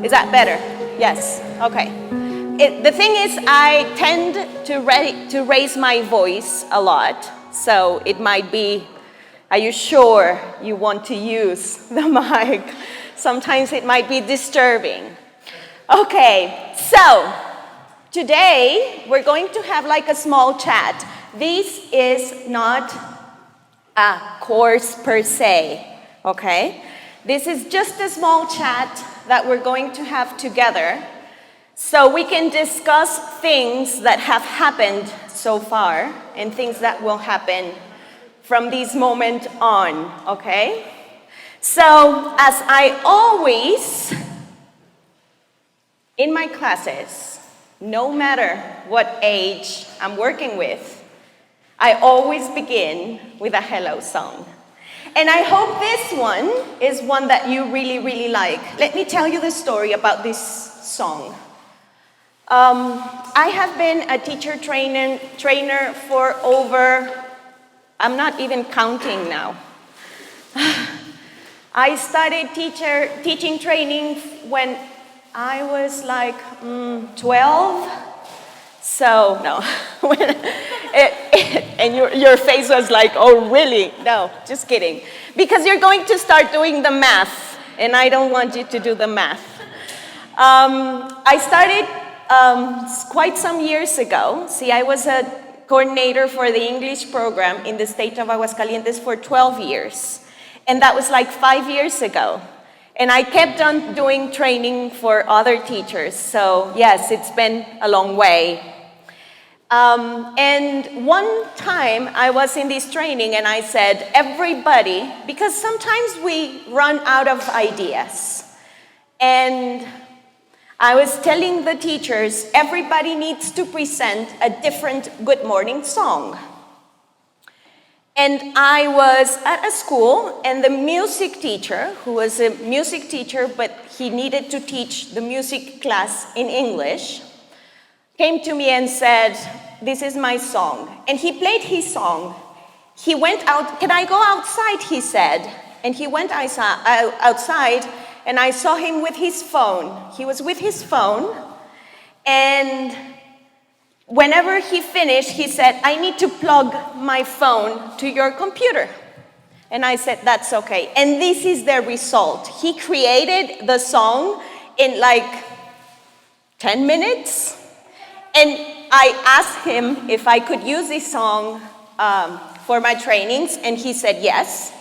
Is that better? Yes, okay. The thing is, I tend to raise my voice a lot, so it might be, are you sure you want to use the mic? Sometimes it might be disturbing. Okay, so today we're going to have like a small chat. This is not a course per se, okay? This is just a small chat that we're going to have together so we can discuss things that have happened so far and things that will happen from this moment on, okay? So, as I always, in my classes, no matter what age I'm working with, I always begin with a hello song. And I hope this one is one that you really, really like. Let me tell you the story about this song. I have been a teacher trainer for over, I'm not even counting now. I started teaching training when I was like 12. So, no. And your face was like, oh, really? No, just kidding. Because you're going to start doing the math, and I don't want you to do the math. I started quite some years ago. See, I was a coordinator for the English program in the state of Aguascalientes for 12 years. And that was like 5 years ago. And I kept on doing training for other teachers. So yes, it's been a long way. And one time I was in this training and I said, everybody, because sometimes we run out of ideas. And I was telling the teachers, everybody needs to present a different good morning song. And I was at a school, and the music teacher, who was a music teacher, but he needed to teach the music class in English, came to me and said, this is my song. And he played his song. He went out, can I go outside, he said. And he went outside, and I saw him with his phone. He was with his phone, and whenever he finished, he said, I need to plug my phone to your computer. And I said, that's okay. And this is the result. He created the song in like 10 minutes. And I asked him if I could use this song for my trainings, and he said yes.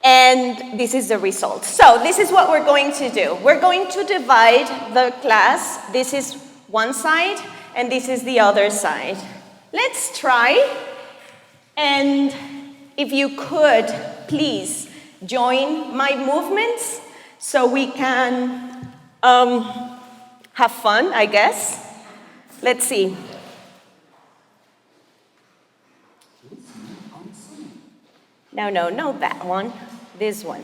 And this is the result. So this is what we're going to do. We're going to divide the class. This is one side, and this is the other side. Let's try. And if you could, please join my movements so we can have fun, I guess. Let's see. No, not that one. This one.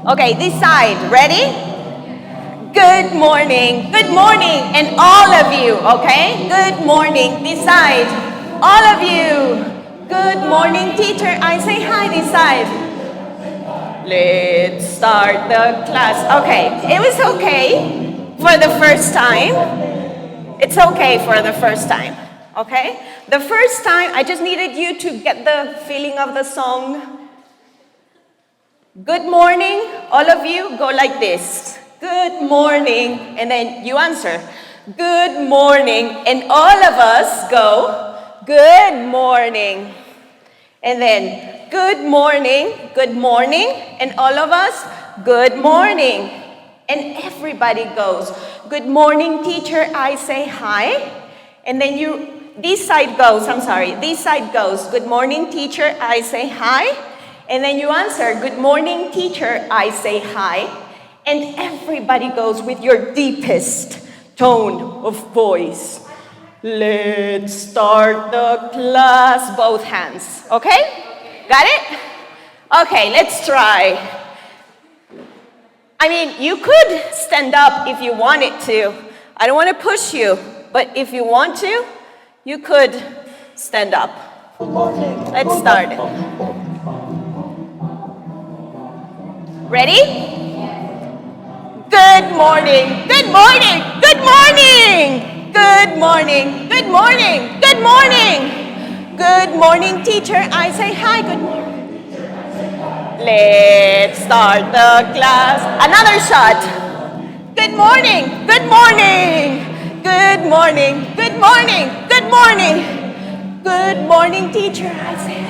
Okay, this side. Ready? Good morning. Good morning. And all of you, okay? Good morning. This side. All of you. Good morning, teacher. I say hi this side. Let's start the class. Okay, it was okay for the first time. It's okay for the first time, okay? The first time, I just needed you to get the feeling of the song. Good morning, all of you, go like this. Good morning, and then you answer. Good morning, and all of us go, good morning. And then, good morning, and all of us, good morning. And everybody goes, good morning, teacher, I say hi. And then this side goes, good morning, teacher, I say hi. And then you answer, good morning, teacher, I say hi. And everybody goes with your deepest tone of voice. Let's start the class, both hands, okay? Got it? Okay, let's try. I mean, you could stand up if you wanted to. I don't want to push you, but if you want to, you could stand up. Let's start it. Ready? Good morning, good morning, good morning, good morning, good morning, good morning. Good morning, teacher. I say hi, good morning. Let's start the class. Another shot. Good morning, good morning, good morning, good morning, good morning. Good morning, teacher. I say,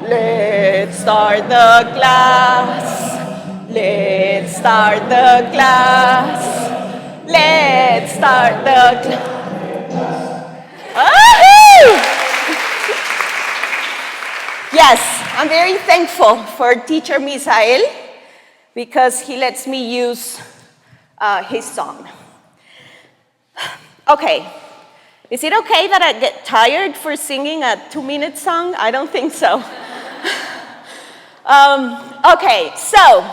let's start the class. Let's start the class. Let's start the class. Yes, I'm very thankful for teacher Misael because he lets me use his song. Okay, is it okay that I get tired for singing a 2-minute song? I don't think so. Okay, so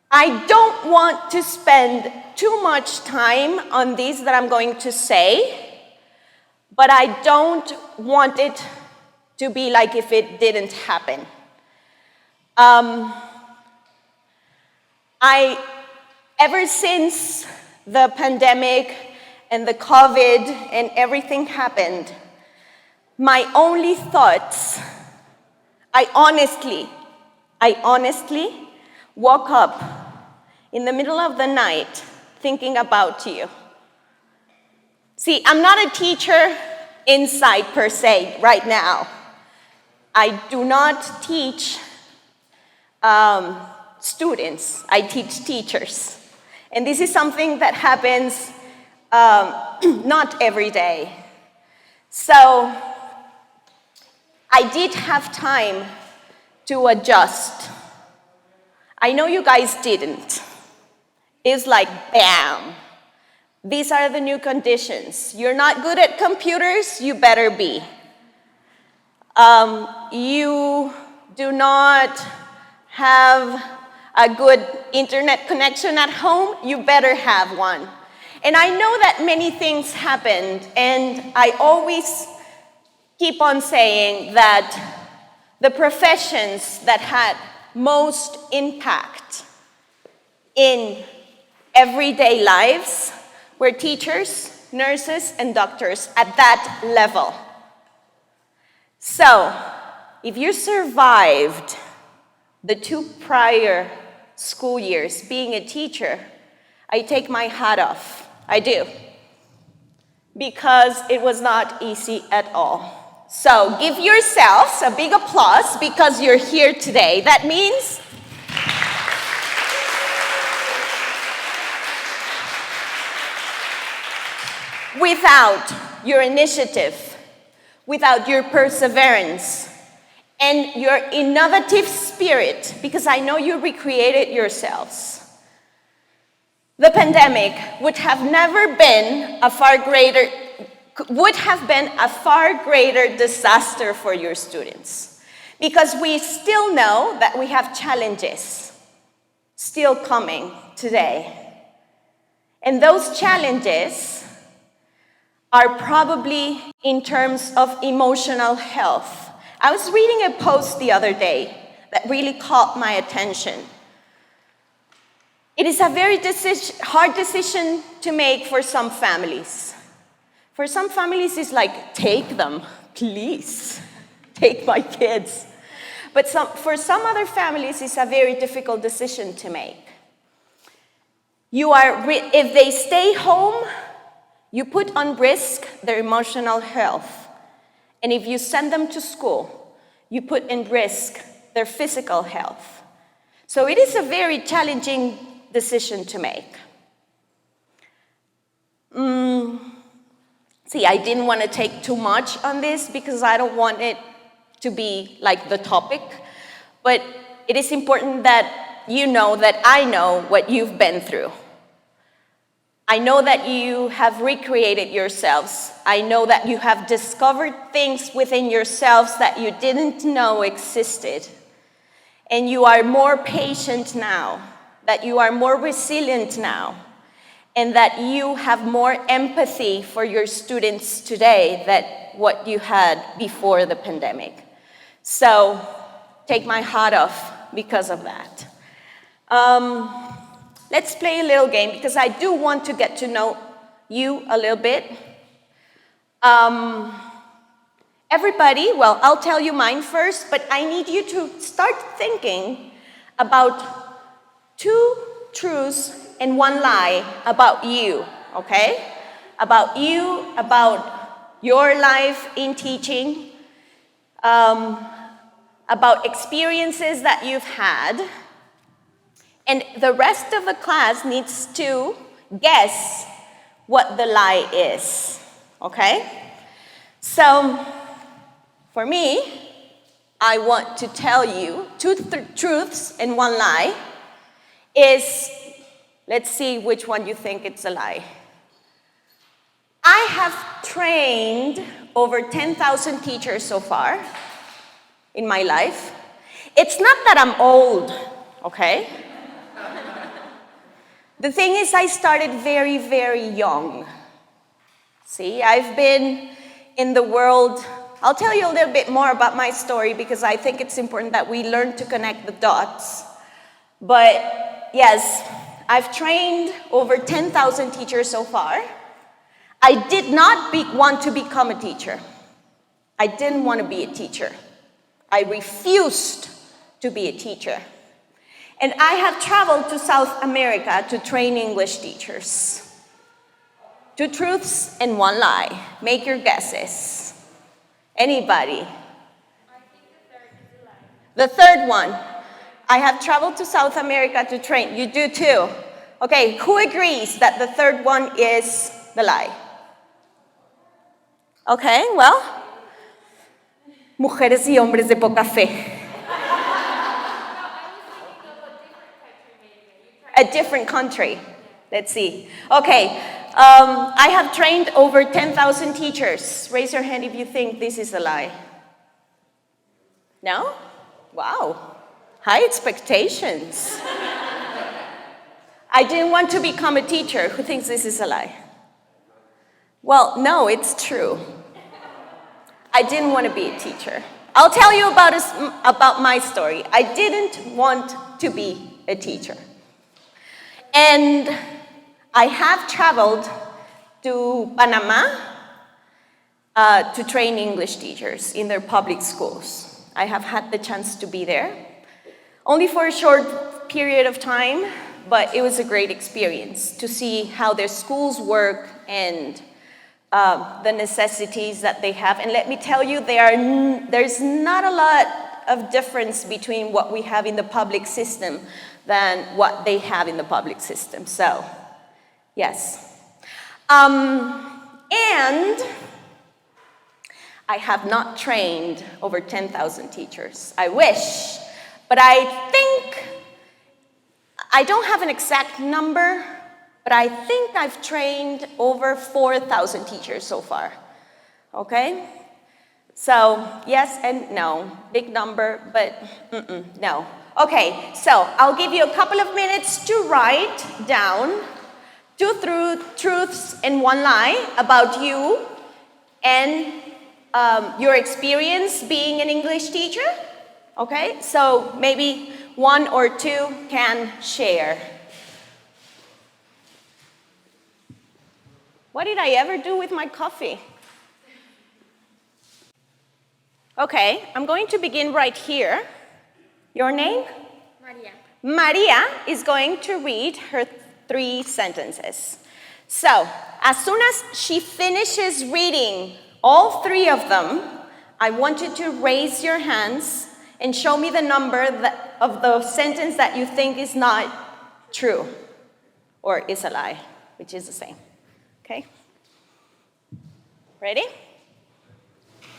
I don't want to spend too much time on this that I'm going to say, but I don't want it to be like if it didn't happen. Ever since the pandemic and the COVID and everything happened, my only thoughts, I honestly woke up in the middle of the night thinking about you. See, I'm not a teacher inside per se right now. I do not teach students, I teach teachers. And this is something that happens not every day. So I did have time to adjust. I know you guys didn't. It's like, bam. These are the new conditions. You're not good at computers, you better be. You do not have a good internet connection at home, you better have one. And I know that many things happened, and I always keep on saying that the professions that had most impact in everyday lives were teachers, nurses, and doctors at that level. So, if you survived the 2 prior school years being a teacher, I take my hat off. I do. Because it was not easy at all. So give yourselves a big applause because you're here today. That means without your initiative, without your perseverance, and your innovative spirit, because I know you recreated yourselves, the pandemic would have been a far greater disaster for your students. Because we still know that we have challenges still coming today. And those challenges are probably in terms of emotional health. I was reading a post the other day that really caught my attention. It is a very hard decision to make for some families. For some families, it's like, take them, please. Take my kids. But for some other families, it's a very difficult decision to make. If they stay home, you put on risk their emotional health. And if you send them to school, you put in risk their physical health. So it is a very challenging decision to make. See, I didn't want to take too much on this because I don't want it to be like the topic, but it is important that you know that I know what you've been through. I know that you have recreated yourselves. I know that you have discovered things within yourselves that you didn't know existed. And you are more patient now, that you are more resilient now, and that you have more empathy for your students today than what you had before the pandemic. So take my hat off because of that. Let's play a little game because I do want to get to know you a little bit. Everybody, well, I'll tell you mine first, but I need you to start thinking about 2 truths and 1 lie about you, okay? About you, about your life in teaching, about experiences that you've had, and the rest of the class needs to guess what the lie is, okay? So, for me, I want to tell you 2 truths and 1 lie is, let's see which one you think it's a lie. I have trained over 10,000 teachers so far in my life. It's not that I'm old, okay? The thing is, I started very, very young. See, I've been in the world. I'll tell you a little bit more about my story because I think it's important that we learn to connect the dots. But yes, I've trained over 10,000 teachers so far. I did not want to become a teacher. I didn't want to be a teacher. I refused to be a teacher. And I have traveled to South America to train English teachers. 2 truths and 1 lie. Make your guesses. Anybody? I think the 3rd is a lie. The 3rd one. I have traveled to South America to train. You do too. Okay, who agrees that the 3rd one is the lie? Okay, well, mujeres y hombres de poca fe. A different country. Let's see. Okay, I have trained over 10,000 teachers. Raise your hand if you think this is a lie. No? Wow. High expectations. I didn't want to become a teacher. Who thinks this is a lie? Well, no, it's true. I didn't want to be a teacher. I'll tell you about my story. I didn't want to be a teacher. And I have traveled to Panama to train English teachers in their public schools. I have had the chance to be there, only for a short period of time, but it was a great experience to see how their schools work and the necessities that they have. And let me tell you, there's not a lot of difference between what we have in the public system than what they have in the public system. So, yes. And I have not trained over 10,000 teachers. I wish, but I think, I don't have an exact number, but I think I've trained over 4,000 teachers so far, okay? So, yes and no, big number, but no. Okay, so I'll give you a couple of minutes to write down 2 truths and 1 lie about you and your experience being an English teacher, okay? So maybe 1 or 2 can share. What did I ever do with my coffee? Okay, I'm going to begin right here. Your name? Maria. Maria is going to read her 3 sentences. So, as soon as she finishes reading all 3 of them, I want you to raise your hands and show me the number of the sentence that you think is not true or is a lie, which is the same. Okay? Ready?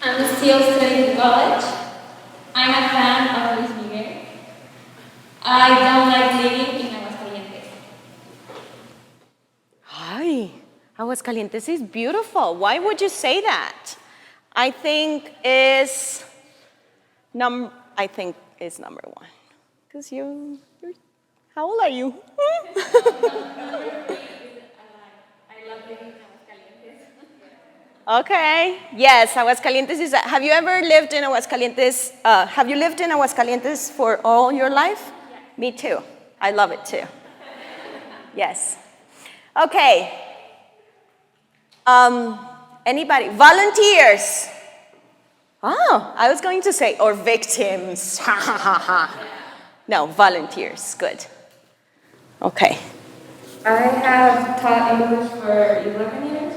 I'm still studying college. I'm a fan of Luis Miguel. I don't like living in Aguascalientes. Hi, Aguascalientes is beautiful. Why would you say that? I think is number 1. Because you're, how old are you? I love living in Aguascalientes. Okay. Yes, Aguascalientes is. Have you ever lived in Aguascalientes? Have you lived in Aguascalientes for all your life? Yeah. Me too. I love it too. Yes. Okay. Anybody? Volunteers. Oh, I was going to say, or victims. No, volunteers. Good. Okay. I have taught English for 11 years.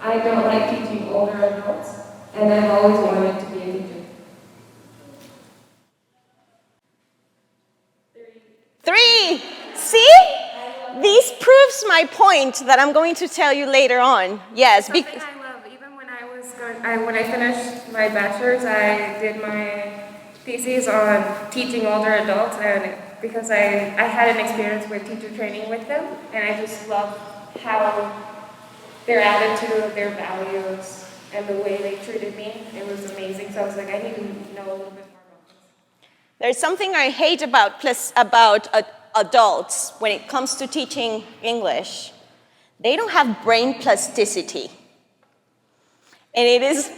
I don't like teaching older adults, and I've always wanted to be a teacher. 3. See? This proves my point that I'm going to tell you later on. Yes. Something I love, even when I was when I finished my bachelor's, I did my thesis on teaching older adults, and because I had an experience with teacher training with them, and I just love how their attitude, their values, and the way they treated me, it was amazing. So I was like, I need to know a little bit more about this. There's something I hate about adults when it comes to teaching English. They don't have brain plasticity. And it is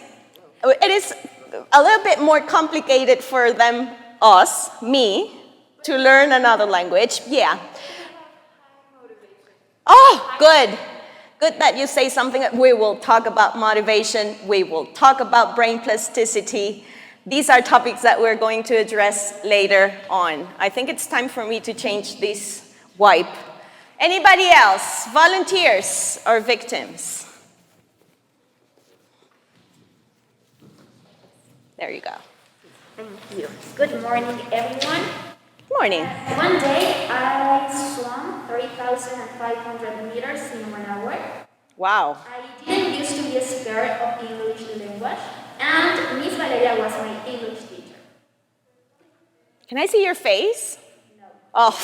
a little bit more complicated for them, me, to learn another language. Yeah. Oh, good. Good that you say something. We will talk about motivation. We will talk about brain plasticity. These are topics that we're going to address later on. I think it's time for me to change this wipe. Anybody else? Volunteers or victims? There you go. Thank you. Good morning, everyone. Good morning. One day, I swam 3,500 meters in 1 hour. Wow. I didn't used to be scared of English language, and Miss Valeria was my English teacher. Can I see your face? No. Oh.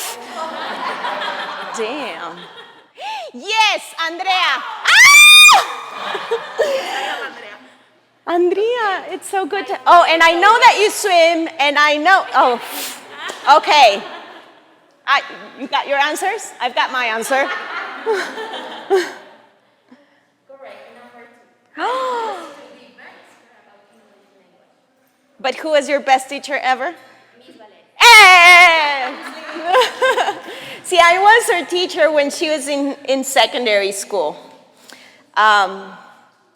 Damn. Yes, Andrea. Ah! Andrea, it's so good to. Oh, and I know that you swim, and I know. Oh, okay. You got your answers? I've got my answer. Correct, number 2. But who was your best teacher ever? Miss Valeria. Hey! See, I was her teacher when she was in secondary school.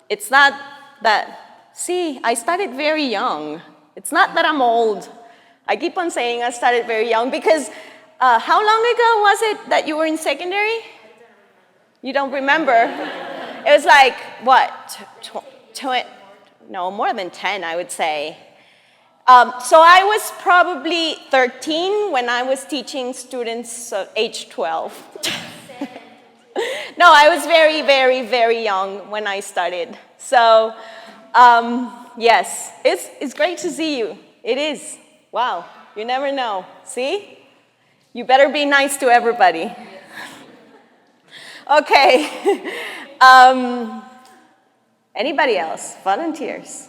It's not that. See, I started very young. It's not that I'm old. I keep on saying I started very young because how long ago was it that you were in secondary? You don't remember? It was like, what, no, more than 10, I would say. So I was probably 13 when I was teaching students age 12. No, I was very, very, very young when I started. So, yes, it's great to see you. It is. Wow, you never know. See? You better be nice to everybody. Okay. Anybody else? Volunteers?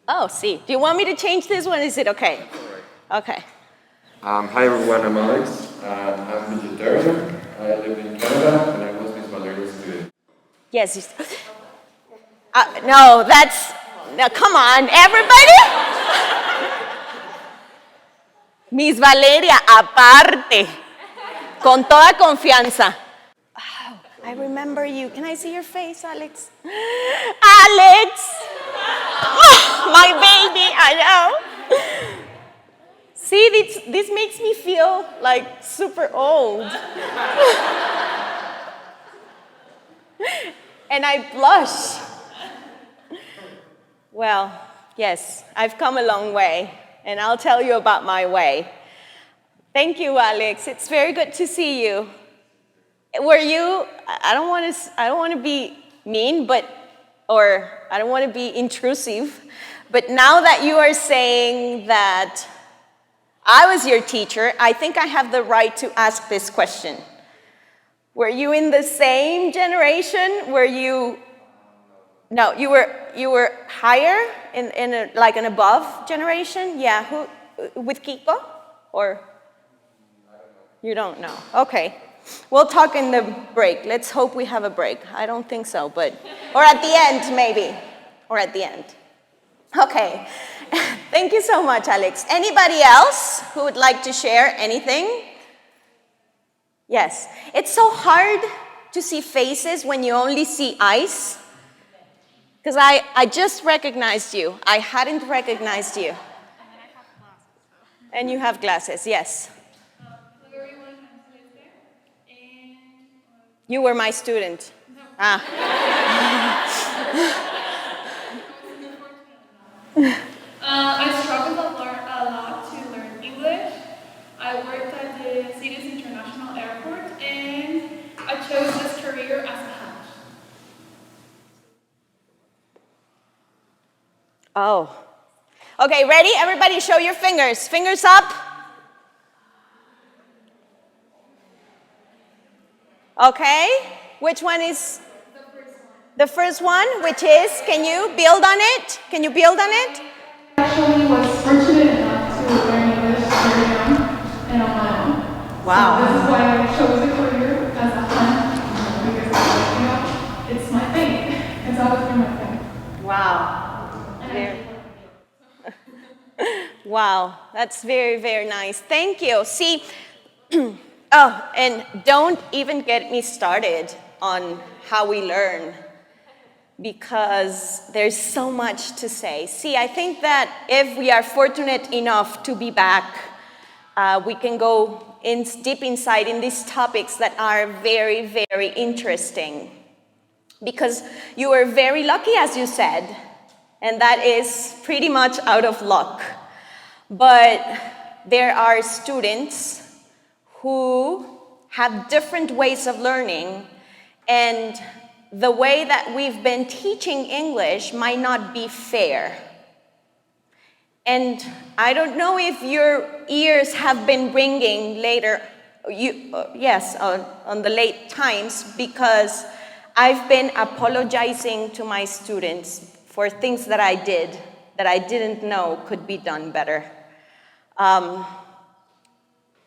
Oh, see. Do you want me to change this one? Is it okay? Okay. Hi everyone, I'm Alex. I'm vegetarian. I live in Canada and I was Miss Valeria's student. Yes. No, come on, everybody. Miss Valeria, aparte, con toda confianza. Oh, I remember you. Can I see your face, Alex? Alex! Oh, my baby, I know. See, this makes me feel like super old. And I blush. Well, yes, I've come a long way, and I'll tell you about my way. Thank you, Alex. It's very good to see you. Were you? I don't want to be mean, or I don't want to be intrusive, but now that you are saying that I was your teacher, I think I have the right to ask this question. Were you in the same generation? Were you? No, you were higher in like an above generation? Yeah, with Kiko? Or you don't know? Okay. We'll talk in the break. Let's hope we have a break. I don't think so, but, or at the end, maybe. Or at the end. Okay. Thank you so much, Alex. Anybody else who would like to share anything? Yes. It's so hard to see faces when you only see eyes. Because I just recognized you. I hadn't recognized you. And you have glasses, yes. You were my student. No. Ah. I struggled a lot to learn English. I worked at the city's international airport, and I chose this career as a hatch. Oh. Okay, ready? Everybody show your fingers. Fingers up. Okay. Which one is? The first one, which is, can you build on it? Can you build on it? I actually was fortunate enough to learn English very young and on my own. Wow. So this is why I chose the career as a hatch, because it's my thing. It's always been my thing. Wow. Wow, that's very, very nice. Thank you. See, oh, and don't even get me started on how we learn, because there's so much to say. See, I think that if we are fortunate enough to be back, we can go deep inside in these topics that are very, very interesting. Because you were very lucky, as you said, and that is pretty much out of luck. But there are students who have different ways of learning, and the way that we've been teaching English might not be fair. And I don't know if your ears have been ringing later, yes, on the late times, because I've been apologizing to my students for things that I did that I didn't know could be done better.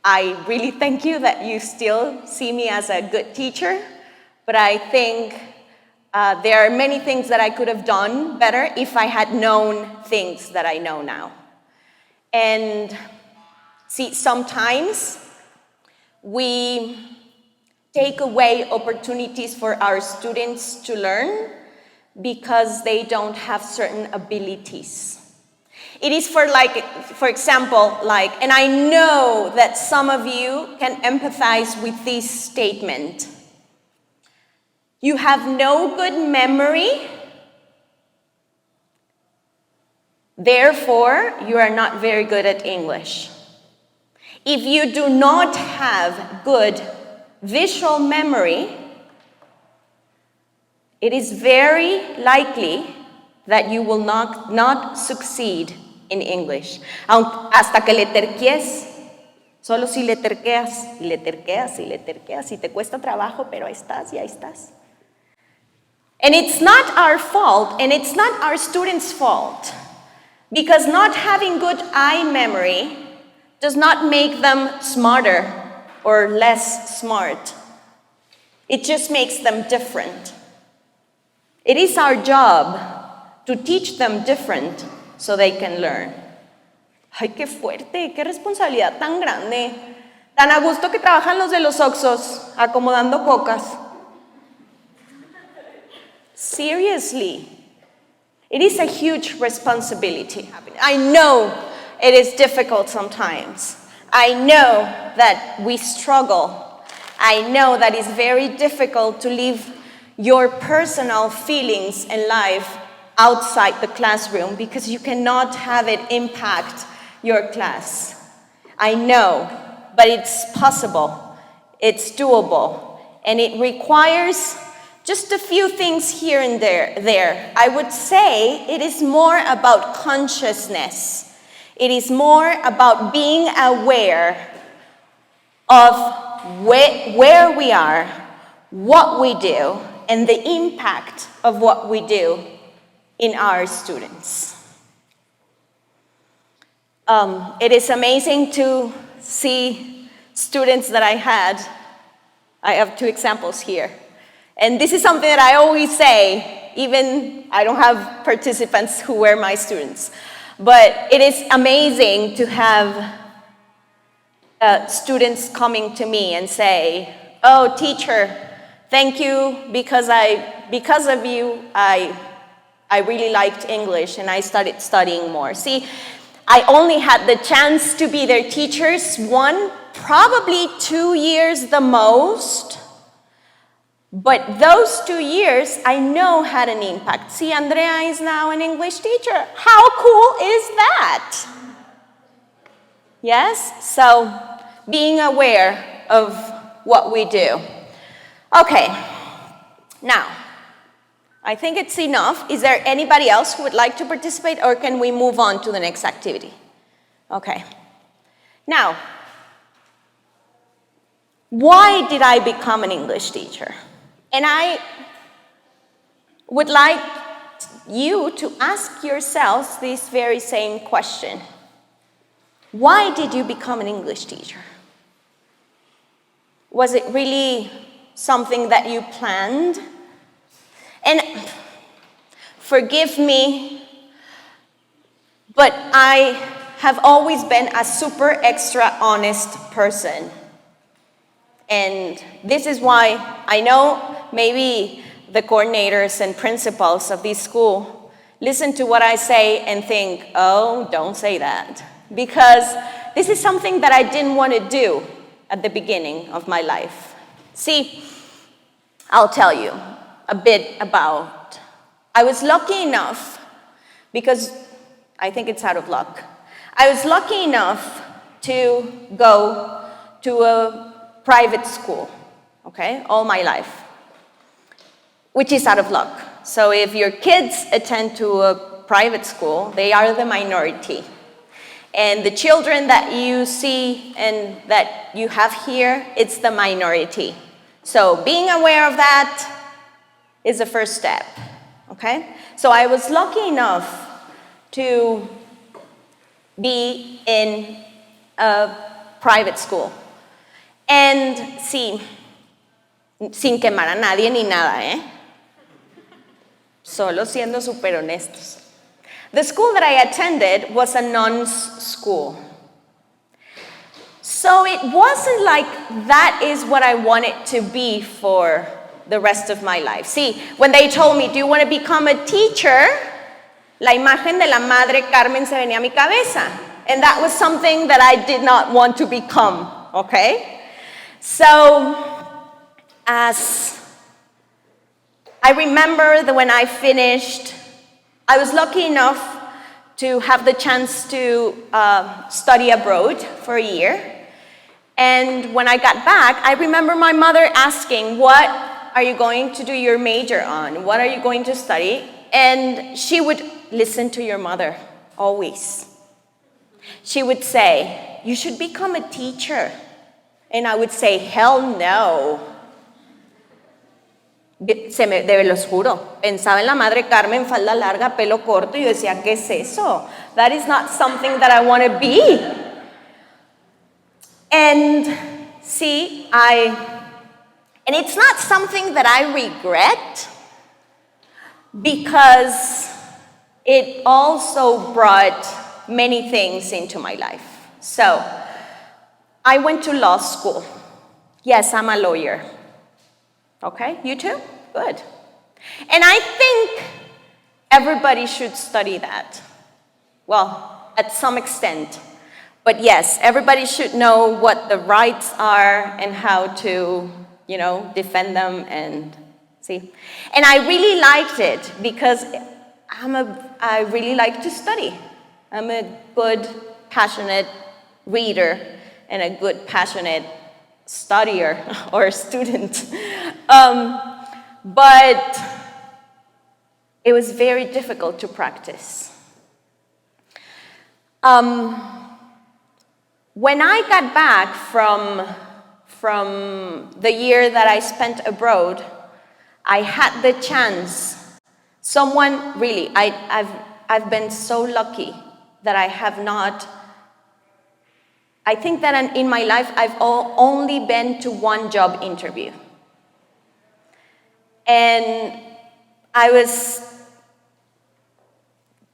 I really thank you that you still see me as a good teacher, but I think there are many things that I could have done better if I had known things that I know now. And see, sometimes we take away opportunities for our students to learn because they don't have certain abilities. It is for example, and I know that some of you can empathize with this statement. You have no good memory, therefore you are not very good at English. If you do not have good visual memory, it is very likely that you will not succeed in English. Hasta que le terques, solo si le terqueas, y le terqueas, y le terqueas, y te cuesta trabajo, pero ahí estás, y ahí estás. And it's not our fault, and it's not our students' fault, because not having good eye memory does not make them smarter or less smart. It just makes them different. It is our job to teach them different so they can learn. Ay, qué fuerte, qué responsabilidad tan grande. Tan a gusto que trabajan los de los Oxxos acomodando cocas. Seriously, it is a huge responsibility. I know it is difficult sometimes. I know that we struggle. I know that it's very difficult to leave your personal feelings and life outside the classroom because you cannot have it impact your class. I know, but it's possible, it's doable, and it requires just a few things here and there. I would say it is more about consciousness. It is more about being aware of where we are, what we do, and the impact of what we do in our students. It is amazing to see students that I had I have two examples here. And this is something that I always say, even I don't have participants who were my students. But it is amazing to have students coming to me and say, oh, teacher, thank you, because of you, I really liked English and I started studying more. See, I only had the chance to be their teachers probably 2 years the most. But those 2 years, I know had an impact. See, Andrea is now an English teacher. How cool is that? Yes? So, being aware of what we do. Okay. Now, I think it's enough. Is there anybody else who would like to participate, or can we move on to the next activity? Okay. Now, why did I become an English teacher? And I would like you to ask yourselves this very same question. Why did you become an English teacher? Was it really something that you planned? And forgive me, but I have always been a super extra honest person. And this is why I know maybe the coordinators and principals of this school listen to what I say and think, oh, don't say that. Because this is something that I didn't want to do at the beginning of my life. See, I'll tell you a bit about, I was lucky enough, because I think it's out of luck, I was lucky enough to go to a private school, okay, all my life, which is out of luck. So if your kids attend to a private school, they are the minority. And the children that you see and that you have here, it's the minority. So being aware of that is the first step, okay? So I was lucky enough to be in a private school. And sí, sin quemar a nadie ni nada, Solo siendo súper honestos. The school that I attended was a nuns' school. So it wasn't like that is what I wanted to be for the rest of my life. See, when they told me, do you want to become a teacher? La imagen de la Madre Carmen se venía a mi cabeza. And that was something that I did not want to become, okay? So, as I remember that when I finished, I was lucky enough to have the chance to study abroad for a year. And when I got back, I remember my mother asking, what are you going to do your major on? What are you going to study? And she would listen to your mother, always. She would say, you should become a teacher. And I would say, hell no. De los juro, pensaba en la Madre Carmen, falda larga, pelo corto, y yo decía, ¿qué es eso? That is not something that I want to be. And see, and it's not something that I regret, because it also brought many things into my life. So, I went to law school. Yes, I'm a lawyer. Okay, you too? Good. And I think everybody should study that. Well, at some extent. But yes, everybody should know what the rights are and how to, defend them and see. And I really liked it because I really like to study. I'm a good, passionate reader and a good, passionate studier or student. But it was very difficult to practice. When I got back from the year that I spent abroad, I had the chance. Someone really, I've been so lucky that I have not I think that in my life, I've only been to one job interview. And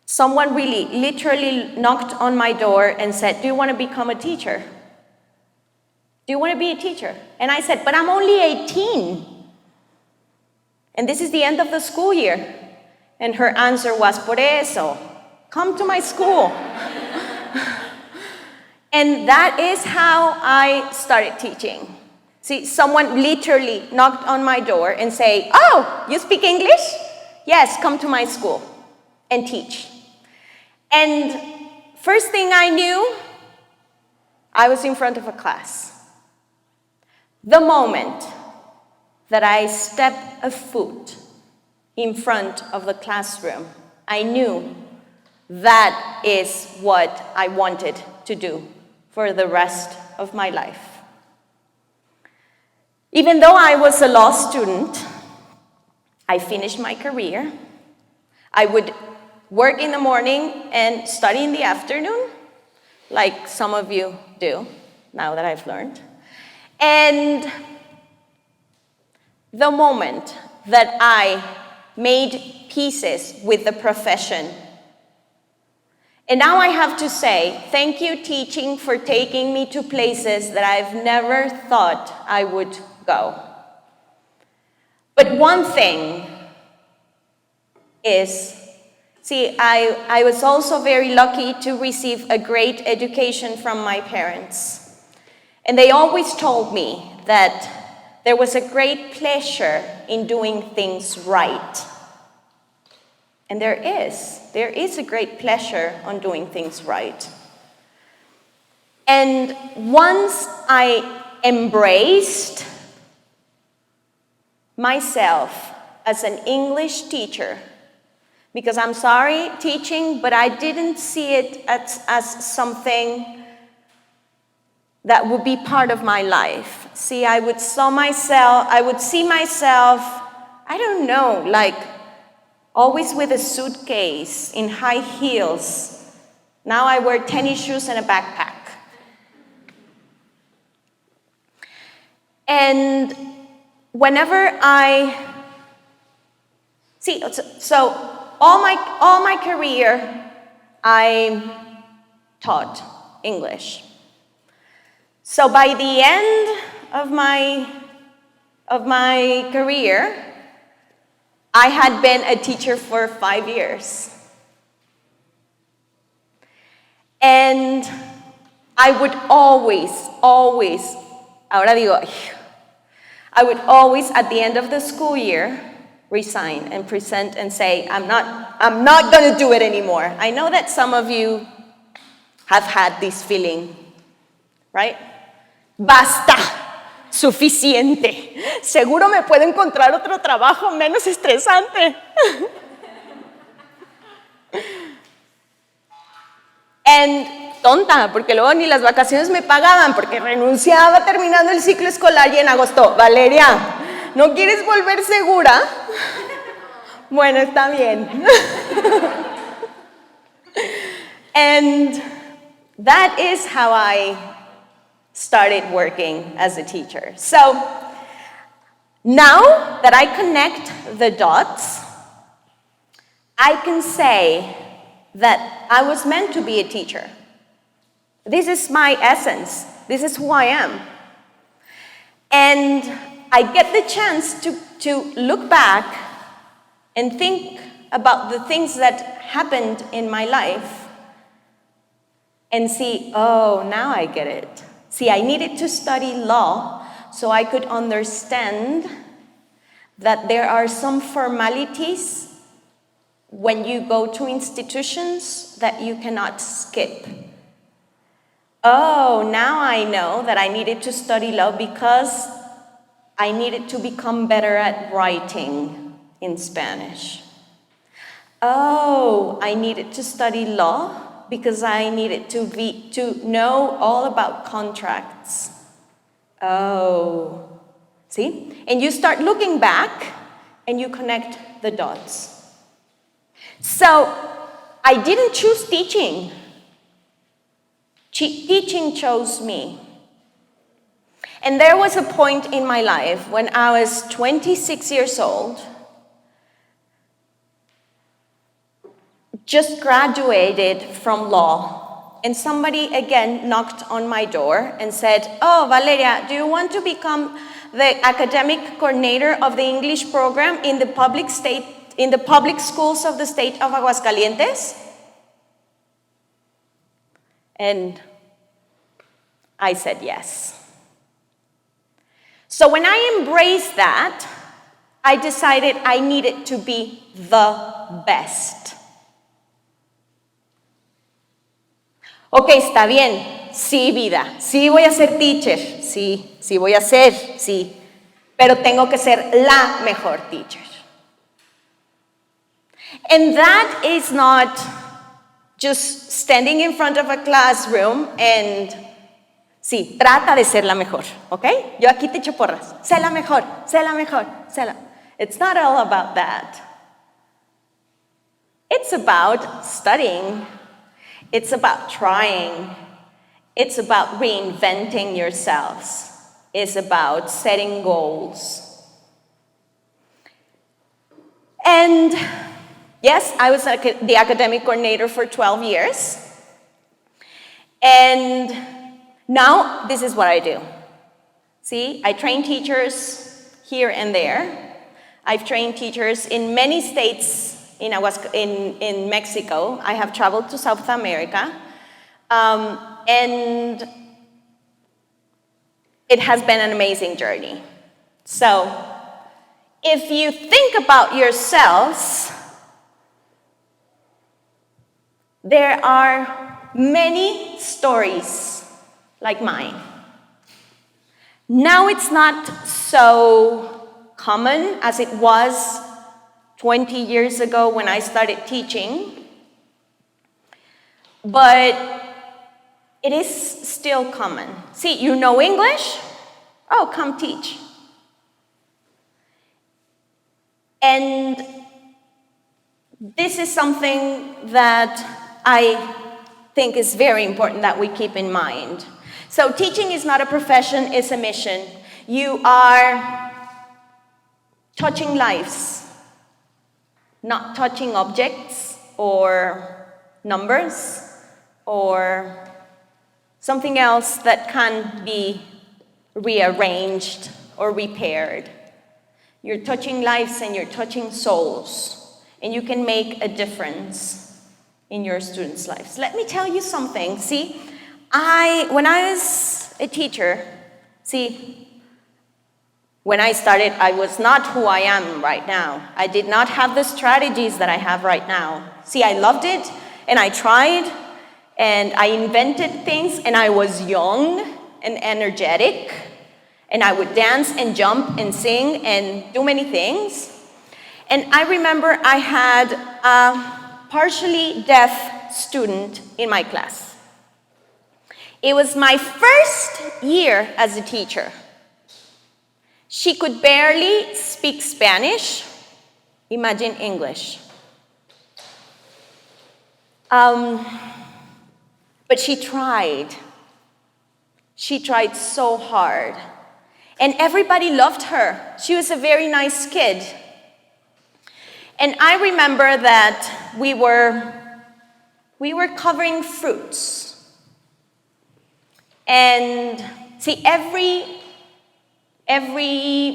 someone really literally knocked on my door and said, do you want to become a teacher? Do you want to be a teacher? And I said, but I'm only 18. And this is the end of the school year. And her answer was, por eso, come to my school. And that is how I started teaching. See, someone literally knocked on my door and say, oh, you speak English? Yes, come to my school and teach. And first thing I knew, I was in front of a class. The moment that I stepped a foot in front of the classroom, I knew that is what I wanted to do for the rest of my life. Even though I was a law student, I finished my career. I would work in the morning and study in the afternoon, like some of you do, now that I've learned. And the moment that I made peace with the profession, and now I have to say, thank you, teaching, for taking me to places that I've never thought I would go. But one thing is, see, I was also very lucky to receive a great education from my parents. And they always told me that there was a great pleasure in doing things right. And there is a great pleasure on doing things right. And once I embraced myself as an English teacher, because I'm sorry, teaching, but I didn't see it as something that would be part of my life. See, I would see myself, I don't know, like always with a suitcase, in high heels. Now I wear tennis shoes and a backpack. And whenever so all my career, I taught English. So by the end of my career, I had been a teacher for 5 years. And I would always, I would always, at the end of the school year, resign and present and say, I'm not going to do it anymore. I know that some of you have had this feeling, right? Basta, suficiente. Seguro me puedo encontrar otro trabajo menos estresante. And tonta, porque luego ni las vacaciones me pagaban, porque renunciaba terminando el ciclo escolar y en agosto, Valeria, ¿no quieres volver segura? Bueno, está bien. And that is how I started working as a teacher. So now that I connect the dots, I can say that I was meant to be a teacher. This is my essence. This is who I am. And I get the chance to look back and think about the things that happened in my life and see, oh, now I get it. See, I needed to study law so I could understand that there are some formalities when you go to institutions that you cannot skip. Oh, now I know that I needed to study law because I needed to become better at writing in Spanish. Oh, I needed to study law because I needed to know all about contracts. Oh, see? And you start looking back and you connect the dots. So, I didn't choose teaching. Teaching chose me. And there was a point in my life when I was 26 years old, just graduated from law, and somebody again knocked on my door and said, "Oh, Valeria, do you want to become the academic coordinator of the English program in the public schools of the state of Aguascalientes?" And I said yes. So when I embraced that, I decided I needed to be the best. Ok, está bien, sí, vida, sí voy a ser teacher, sí voy a ser, sí, pero tengo que ser la mejor teacher. And that is not just standing in front of a classroom and, sí, trata de ser la mejor, ¿ok? Yo aquí te echo porras, sé la mejor, sé la mejor, sé la... It's not all about that. It's about studying. It's about trying. It's about reinventing yourselves. It's about setting goals. And yes, I was the academic coordinator for 12 years. And now this is what I do. See, I train teachers here and there. I've trained teachers in many states in Mexico. I have traveled to South America. And it has been an amazing journey. So, if you think about yourselves, there are many stories like mine. Now it's not so common as it was 20 years ago when I started teaching, but it is still common. See, you know English? Oh, come teach. And this is something that I think is very important that we keep in mind. So teaching is not a profession, it's a mission. You are touching lives, not touching objects or numbers or something else that can be rearranged or repaired. You're touching lives and you're touching souls, and you can make a difference in your students' lives. Let me tell you something. See, when I was a teacher, when I started, I was not who I am right now. I did not have the strategies that I have right now. See, I loved it, and I tried, and I invented things, and I was young and energetic, and I would dance and jump and sing and do many things. And I remember I had a partially deaf student in my class. It was my first year as a teacher. She could barely speak Spanish. Imagine English. But she tried. She tried so hard. And everybody loved her. She was a very nice kid. And I remember that we were covering fruits. And see, every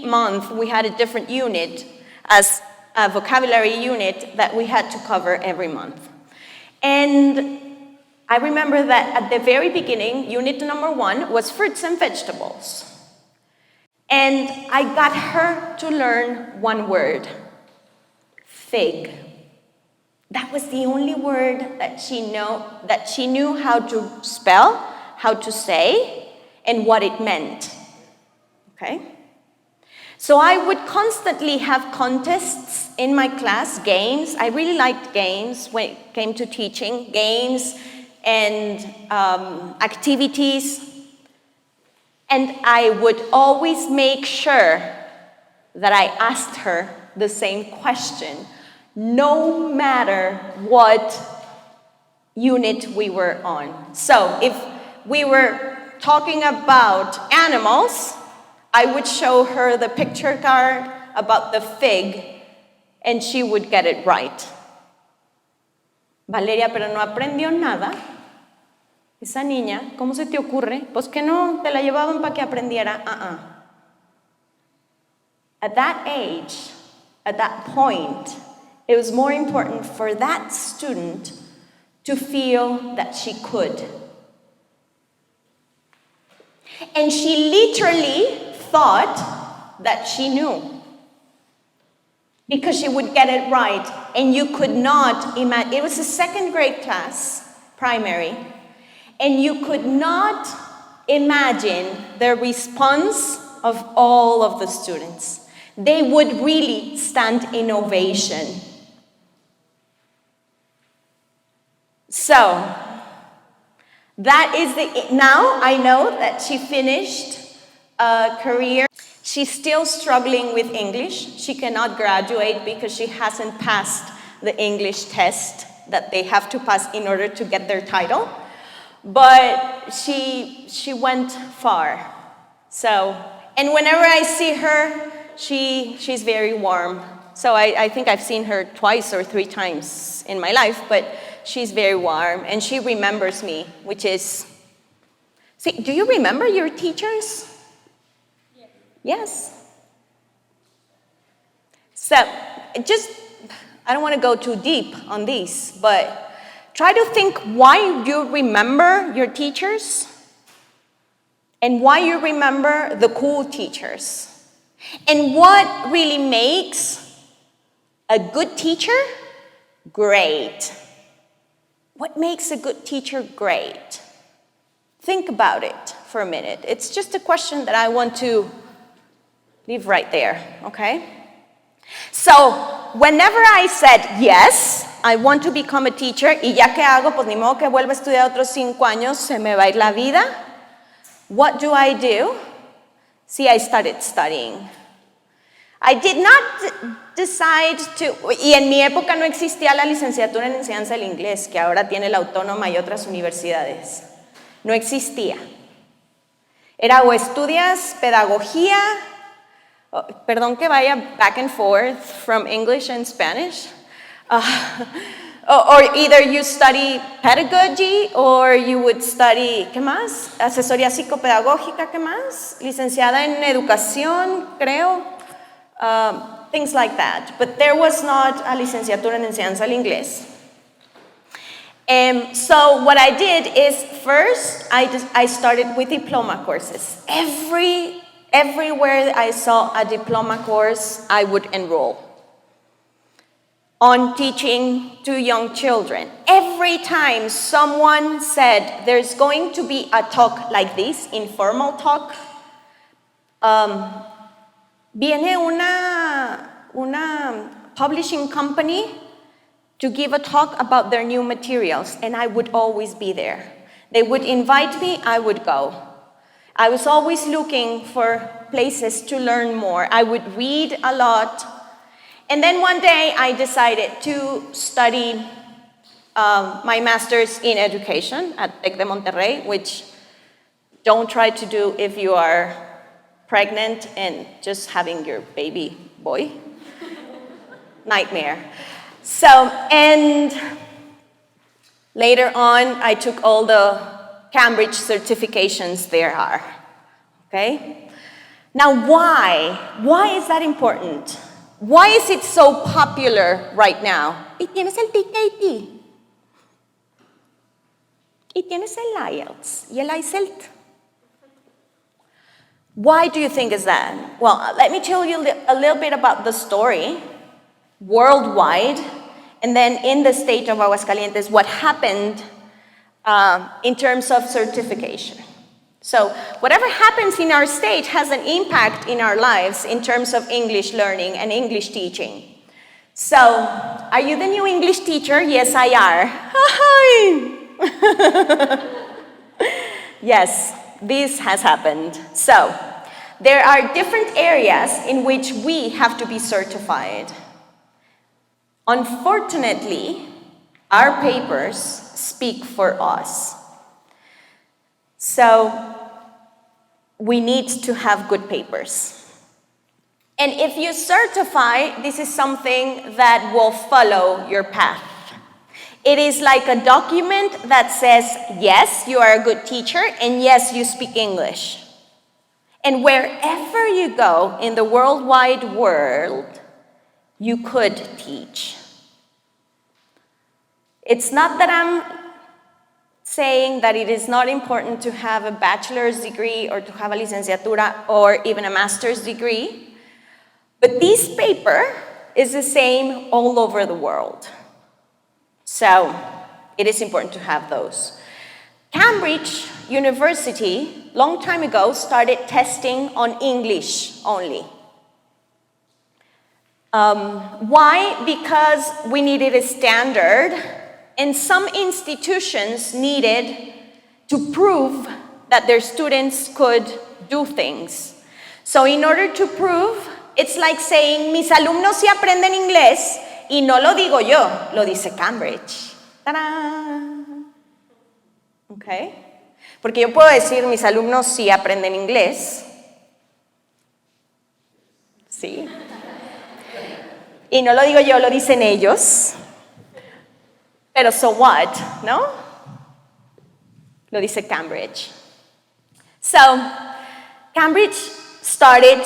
month we had a different unit, as a vocabulary unit that we had to cover every month. And I remember that at the very beginning, unit number 1 was fruits and vegetables. And I got her to learn one word, fig. That was the only word that she knew how to spell, how to say, and what it meant. Okay? So I would constantly have contests in my class, games. I really liked games when it came to teaching, games and activities. And I would always make sure that I asked her the same question, no matter what unit we were on. So if we were talking about animals, I would show her the picture card about the fig, and she would get it right. Valeria, pero no aprendió nada. Esa niña, ¿cómo se te ocurre? Pues que no, te la llevaban para que aprendiera. At that age, at that point, it was more important for that student to feel that she could. And she literally thought that she knew. Because she would get it right, and you could not imagine. It was a second grade class, primary, and you could not imagine the response of all of the students. They would really stand in ovation. So, that is now I know that she finished a career. She's still struggling with English. She cannot graduate because she hasn't passed the English test that they have to pass in order to get their title. But she went far. So, and whenever I see her, she's very warm. So I think I've seen her twice or 3 times in my life, but she's very warm, and she remembers me, which is... See, do you remember your teachers? Yes. So, I don't want to go too deep on these, but try to think why you remember your teachers and why you remember the cool teachers. And what really makes a good teacher great? What makes a good teacher great? Think about it for a minute. It's just a question that I want to leave right there, okay? So, whenever I said, yes, I want to become a teacher, y ya que hago, pues ni modo que vuelva a estudiar otros 5 años, se me va a ir la vida. What do? See, I started studying. I did not decide to, y en mi época no existía la licenciatura en enseñanza del inglés, que ahora tiene la Autónoma y otras universidades. No existía. Era o estudias pedagogía, perdón que vaya back and forth from English and Spanish, or either you study pedagogy or you would study, ¿qué más? Asesoría psicopedagógica, ¿qué más? Licenciada en educación, creo. Things like that. But there was not a licenciatura en enseñanza del inglés. So what I did is first I started with diploma courses. Everywhere I saw a diploma course, I would enroll on teaching to young children. Every time someone said there's going to be a talk like this, informal talk, viene una publishing company to give a talk about their new materials, and I would always be there. They would invite me, I would go. I was always looking for places to learn more. I would read a lot. And then one day I decided to study my master's in education at Tec de Monterrey, which don't try to do if you are pregnant and just having your baby boy. Nightmare. So, and later on, I took all the Cambridge certifications there are, okay? Now, why? Why is that important? Why is it so popular right now? Y tienes el TKT. Y tienes el IELTS y el ICELT. Why do you think is that? Well, let me tell you a little bit about the story worldwide, and then in the state of Aguascalientes, what happened in terms of certification. So whatever happens in our state has an impact in our lives in terms of English learning and English teaching. So, are you the new English teacher? Yes, I are. Yes, this has happened. So, there are different areas in which we have to be certified. Unfortunately, our papers speak for us. So we need to have good papers. And if you certify, this is something that will follow your path. It is like a document that says, yes, you are a good teacher, and yes, you speak English. And wherever you go in the worldwide world, you could teach. It's not that I'm saying that it is not important to have a bachelor's degree or to have a licenciatura or even a master's degree, but this paper is the same all over the world. So it is important to have those. Cambridge University, long time ago, started testing on English only. Why? Because we needed a standard, and some institutions needed to prove that their students could do things. So in order to prove, it's like saying, mis alumnos sí aprenden inglés, y no lo digo yo, lo dice Cambridge. ¡Tarán! Okay. Porque yo puedo decir, mis alumnos sí aprenden inglés. Sí. Y no lo digo yo, lo dicen ellos. Pero so what, no? Lo dice Cambridge. So, Cambridge started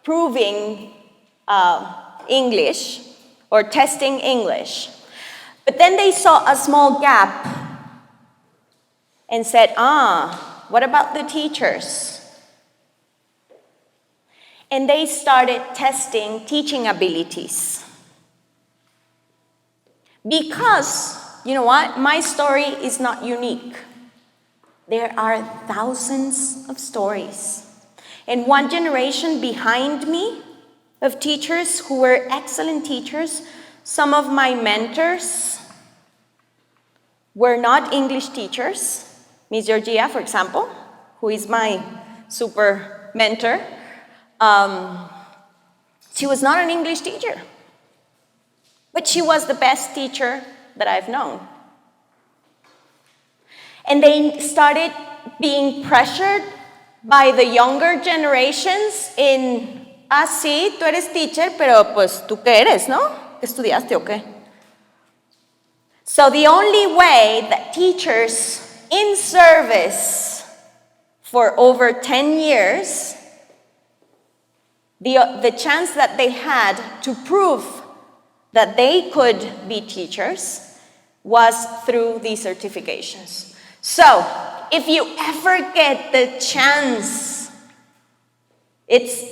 proving English or testing English. But then they saw a small gap and said, what about the teachers? And they started testing teaching abilities. Because, you know what? My story is not unique. There are thousands of stories. And one generation behind me of teachers who were excellent teachers, some of my mentors were not English teachers. Miss Georgia, for example, who is my super mentor, she was not an English teacher. But she was the best teacher that I've known. And they started being pressured by the younger generations in, sí, tú eres teacher, pero pues tú qué eres, ¿no? ¿Qué estudiaste o qué? So the only way that teachers in service for over 10 years, the chance that they had to prove that they could be teachers was through these certifications. So, if you ever get the chance,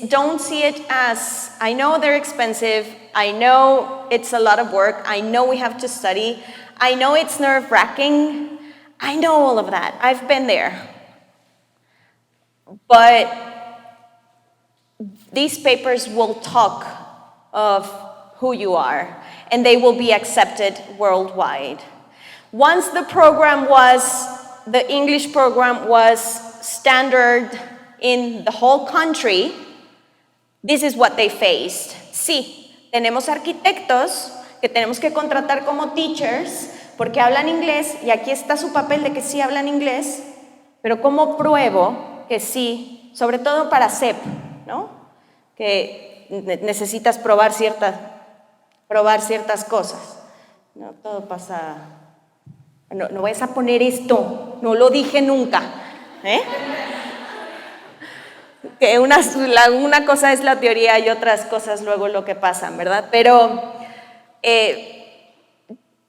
don't see it as, I know they're expensive, I know it's a lot of work, I know we have to study, I know it's nerve-wracking, I know all of that, I've been there. But these papers will talk of who you are, and they will be accepted worldwide. Once the English program was standard in the whole country, this is what they faced. Sí, tenemos arquitectos que tenemos que contratar como teachers porque hablan inglés, y aquí está su papel de que sí hablan inglés, pero ¿cómo pruebo que sí? Sobre todo para CEP, ¿no? Que necesitas probar ciertas cosas. No, todo pasa. No vayas a poner esto, no lo dije nunca. Que una cosa es la teoría y otras cosas luego lo que pasan, ¿verdad? Pero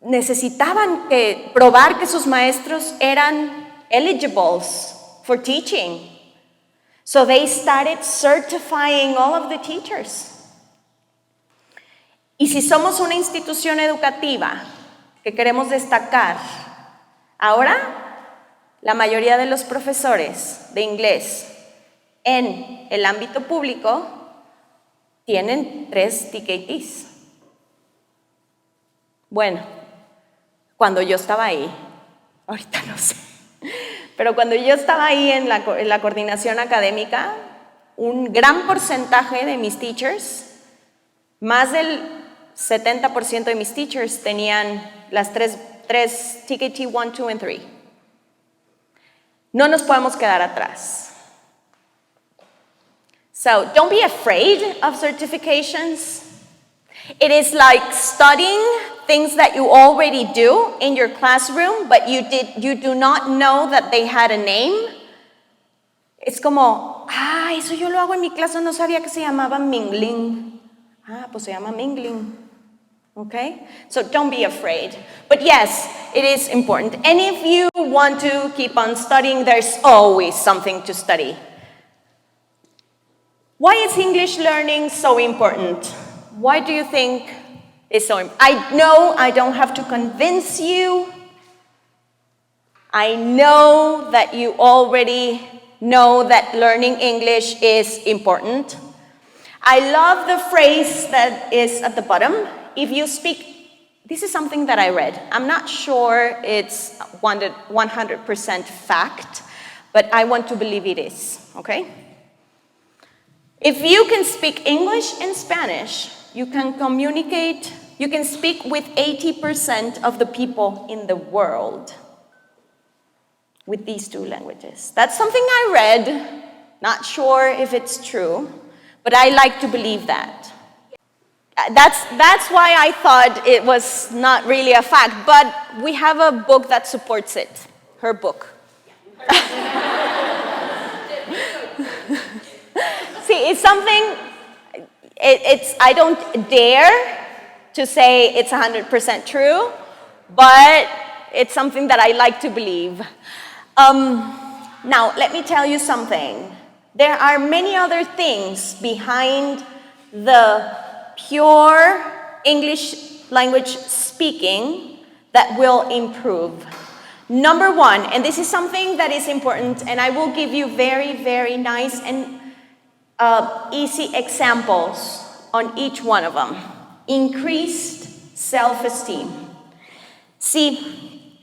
necesitaban probar que sus maestros eran eligibles for teaching. So they started certifying all of the teachers. Y si somos una institución educativa que queremos destacar, ahora la mayoría de los profesores de inglés en el ámbito público tienen 3 TKTs. Bueno, cuando yo estaba ahí, ahorita no sé, pero cuando yo estaba ahí en la coordinación académica, un gran porcentaje de mis teachers, más del 70% de mis teachers tenían las tres TKT 1, 2 and 3. No nos podemos quedar atrás. So don't be afraid of certifications. It is like studying things that you already do in your classroom, but you do not know that they had a name. Es como, eso yo lo hago en mi clase, no sabía que se llamaba mingling. Pues se llama mingling. Okay? So don't be afraid. But yes, it is important. And if you want to keep on studying, there's always something to study. Why is English learning so important? Why do you think it's so important? I know I don't have to convince you. I know that you already know that learning English is important. I love the phrase that is at the bottom. If you speak, this is something that I read. I'm not sure it's 100% fact, but I want to believe it is, okay? If you can speak English and Spanish, you can communicate, you can speak with 80% of the people in the world with these two languages. That's something I read, not sure if it's true, but I like to believe that. That's why I thought it was not really a fact, but we have a book that supports it, her book. See, it's something, I don't dare to say it's 100% true, but it's something that I like to believe. Now, let me tell you something. There are many other things behind the pure English language speaking that will improve. Number one, and this is something that is important, and I will give you very, very nice and easy examples on each one of them. Increased self-esteem. See,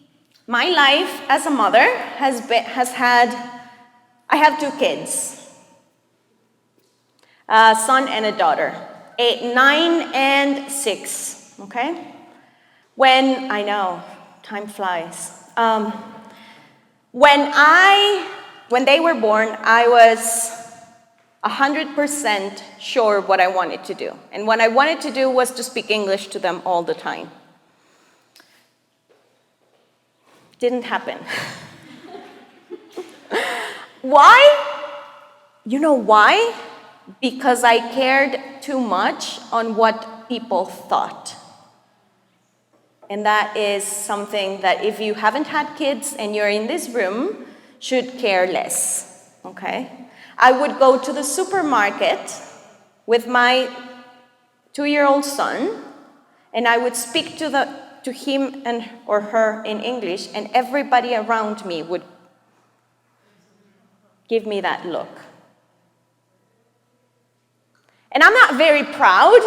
my life as a mother I have two kids, a son and a daughter, 9 and 6, okay? I know, time flies. When they were born, I was 100% sure what I wanted to do. And what I wanted to do was to speak English to them all the time. Didn't happen. Why? You know why? Because I cared too much on what people thought. And that is something that if you haven't had kids and you're in this room, should care less, okay? I would go to the supermarket with my 2-year-old son, and I would speak to him or her in English, and everybody around me would give me that look. And I'm not very proud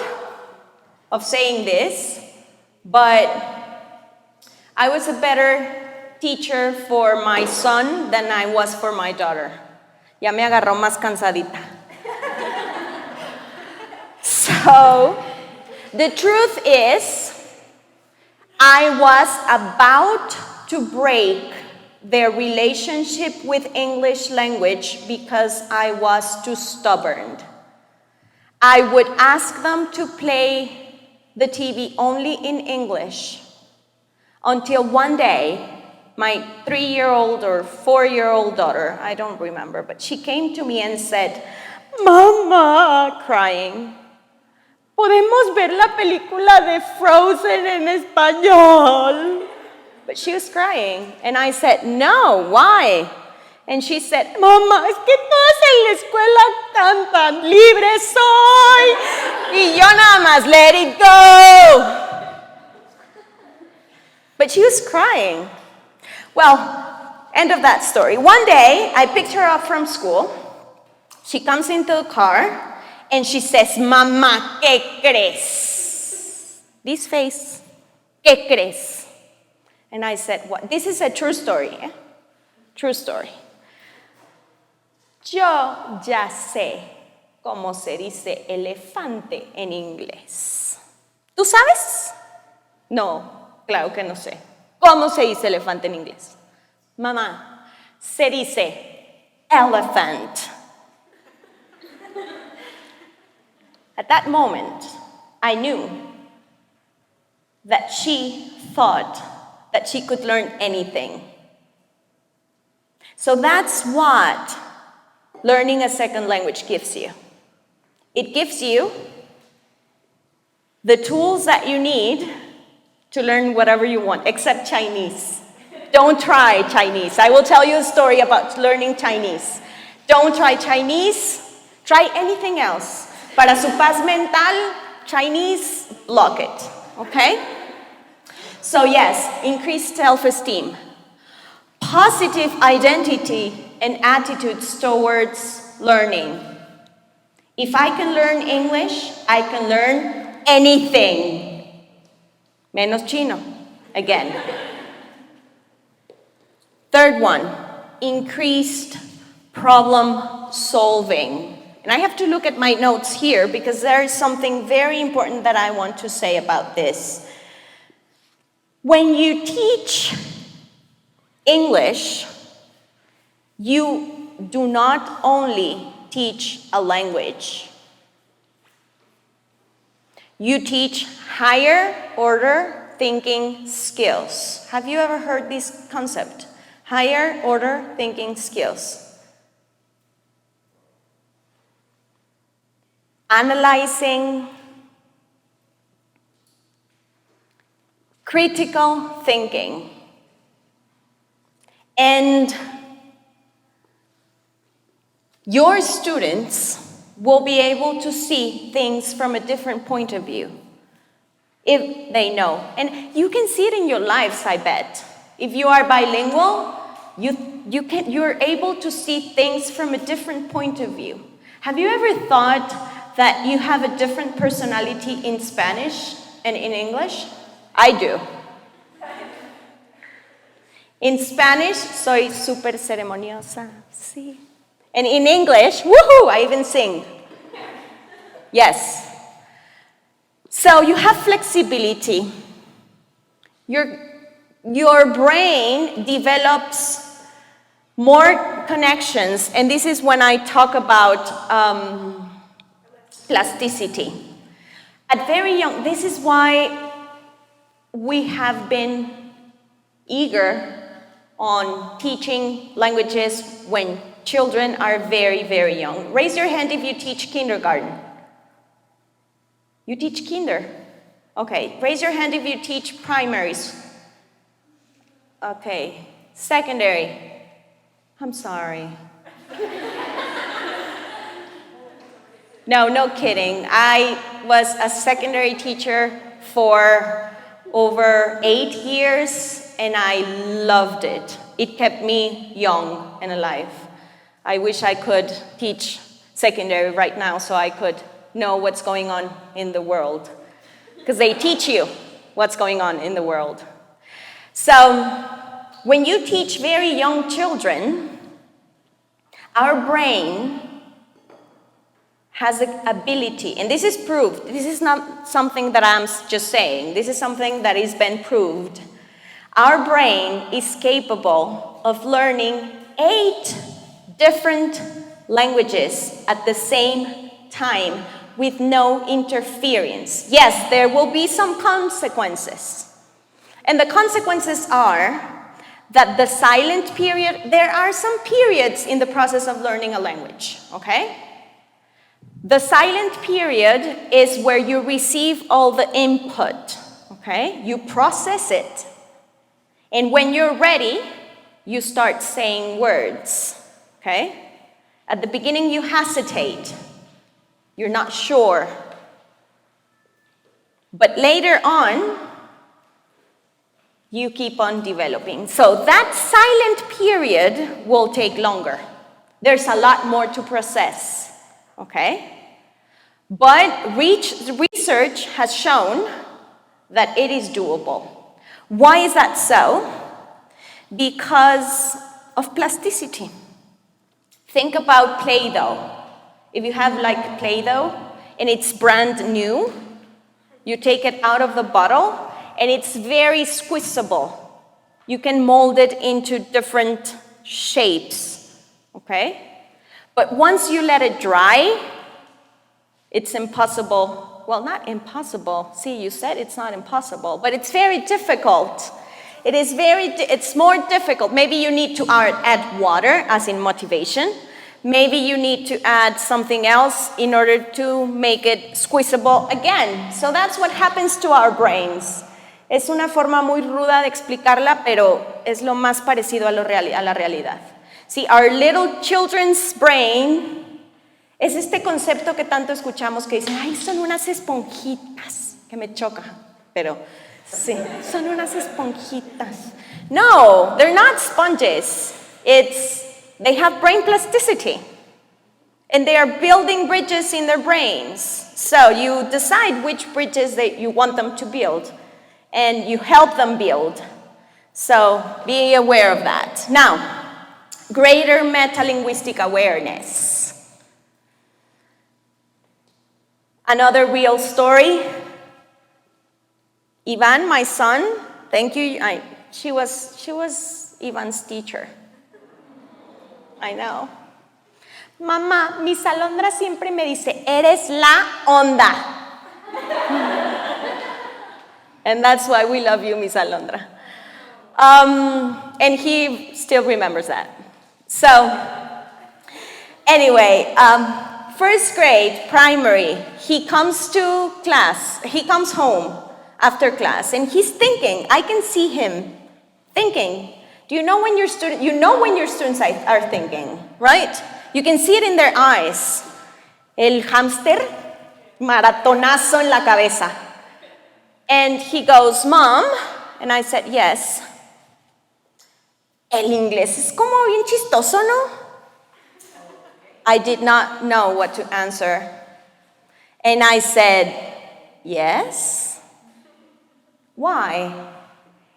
of saying this, but I was a better teacher for my son than I was for my daughter. Ya me agarró más cansadita. So, the truth is, I was about to break their relationship with English language because I was too stubborn. I would ask them to play the TV only in English until one day, my 3-year-old or 4-year-old daughter, I don't remember, but she came to me and said, "Mama," crying, "podemos ver la película de Frozen en español?" But she was crying, and I said, "No, why?" And she said, "Mamá, es que todas en la escuela cantan, libre soy." Y yo nada más, "Let it go." But she was crying. Well, end of that story. One day, I picked her up from school. She comes into the car, and she says, "Mamá, ¿qué crees?" This face, "¿Qué crees?" And I said, "What?" This is a true story, eh? True story. Yo ya sé cómo se dice elefante en inglés. ¿Tú sabes? No, claro que no sé. ¿Cómo se dice elefante en inglés? Mamá, Se dice elephant. At that moment, I knew that she thought that she could learn anything. So that's what learning a second language gives you. It gives you the tools that you need to learn whatever you want, except Chinese. Don't try Chinese. I will tell you a story about learning Chinese. Don't try Chinese. Try anything else. Para su paz mental, Chinese, block it. Okay? So yes, increased self-esteem. Positive identity and attitudes towards learning. If I can learn English, I can learn anything. Menos Chino, again. Third one, increased problem solving. And I have to look at my notes here because there is something very important that I want to say about this. When you teach English, you do not only teach a language. You teach higher order thinking skills. Have you ever heard this concept? Higher order thinking skills. Analyzing, critical thinking, and your students will be able to see things from a different point of view if they know. And you can see it in your lives, I bet. If you are bilingual, you're able to see things from a different point of view. Have you ever thought that you have a different personality in Spanish and in English? I do. In Spanish, soy súper ceremoniosa, sí. And in English, woohoo, I even sing. Yes. So you have flexibility. Your brain develops more connections, and this is when I talk about plasticity. At very young, this is why we have been eager on teaching languages when children are very, very young. Raise your hand if you teach kindergarten. You teach kinder? Okay. Raise your hand if you teach primaries. Okay. Secondary. I'm sorry. No kidding. I was a secondary teacher for over 8 years, and I loved it. It kept me young and alive. I wish I could teach secondary right now so I could know what's going on in the world. Because they teach you what's going on in the world. So, when you teach very young children, our brain has the ability, and this is proved, this is not something that I'm just saying, this is something that has been proved. Our brain is capable of learning 8 different languages at the same time with no interference. Yes, there will be some consequences. And the consequences are that the silent period, there are some periods in the process of learning a language, okay? The silent period is where you receive all the input, okay? You process it. And when you're ready, you start saying words, okay? At the beginning, you hesitate. You're not sure. But later on, you keep on developing. So that silent period will take longer. There's a lot more to process, okay? But research has shown that it is doable. Why is that so? Because of plasticity. Think about Play-Doh. If you have like Play-Doh and it's brand new, you take it out of the bottle and it's very squeezable. You can mold it into different shapes, okay? But once you let it dry, it's impossible. Well, not impossible. See, you said it's not impossible, but it's very difficult. It's more difficult. Maybe you need to add water, as in motivation. Maybe you need to add something else in order to make it squeezable again. So that's what happens to our brains. Es una forma muy ruda de explicarla, pero es lo más parecido a la realidad. See, our little children's brain es este concepto que tanto escuchamos que dicen, ay, son unas esponjitas, que me choca, pero sí, son unas esponjitas. No, they're not sponges. They have brain plasticity. And they are building bridges in their brains. So you decide which bridges that you want them to build. And you help them build. So be aware of that. Now, greater metalinguistic awareness. Another real story. Ivan, my son, thank you. She was Ivan's teacher. I know. Mamá, Miss Alondra siempre me dice, eres la onda. And that's why we love you, Miss Alondra. And he still remembers that. So, anyway, first grade, primary, he comes to class, he comes home after class, and he's thinking, I can see him thinking. Do you know when your students are thinking, right? You can see it in their eyes. El hámster, maratonazo en la cabeza. And he goes, Mom, and I said, yes. El inglés es como bien chistoso, ¿no? I did not know what to answer. And I said, yes. Why?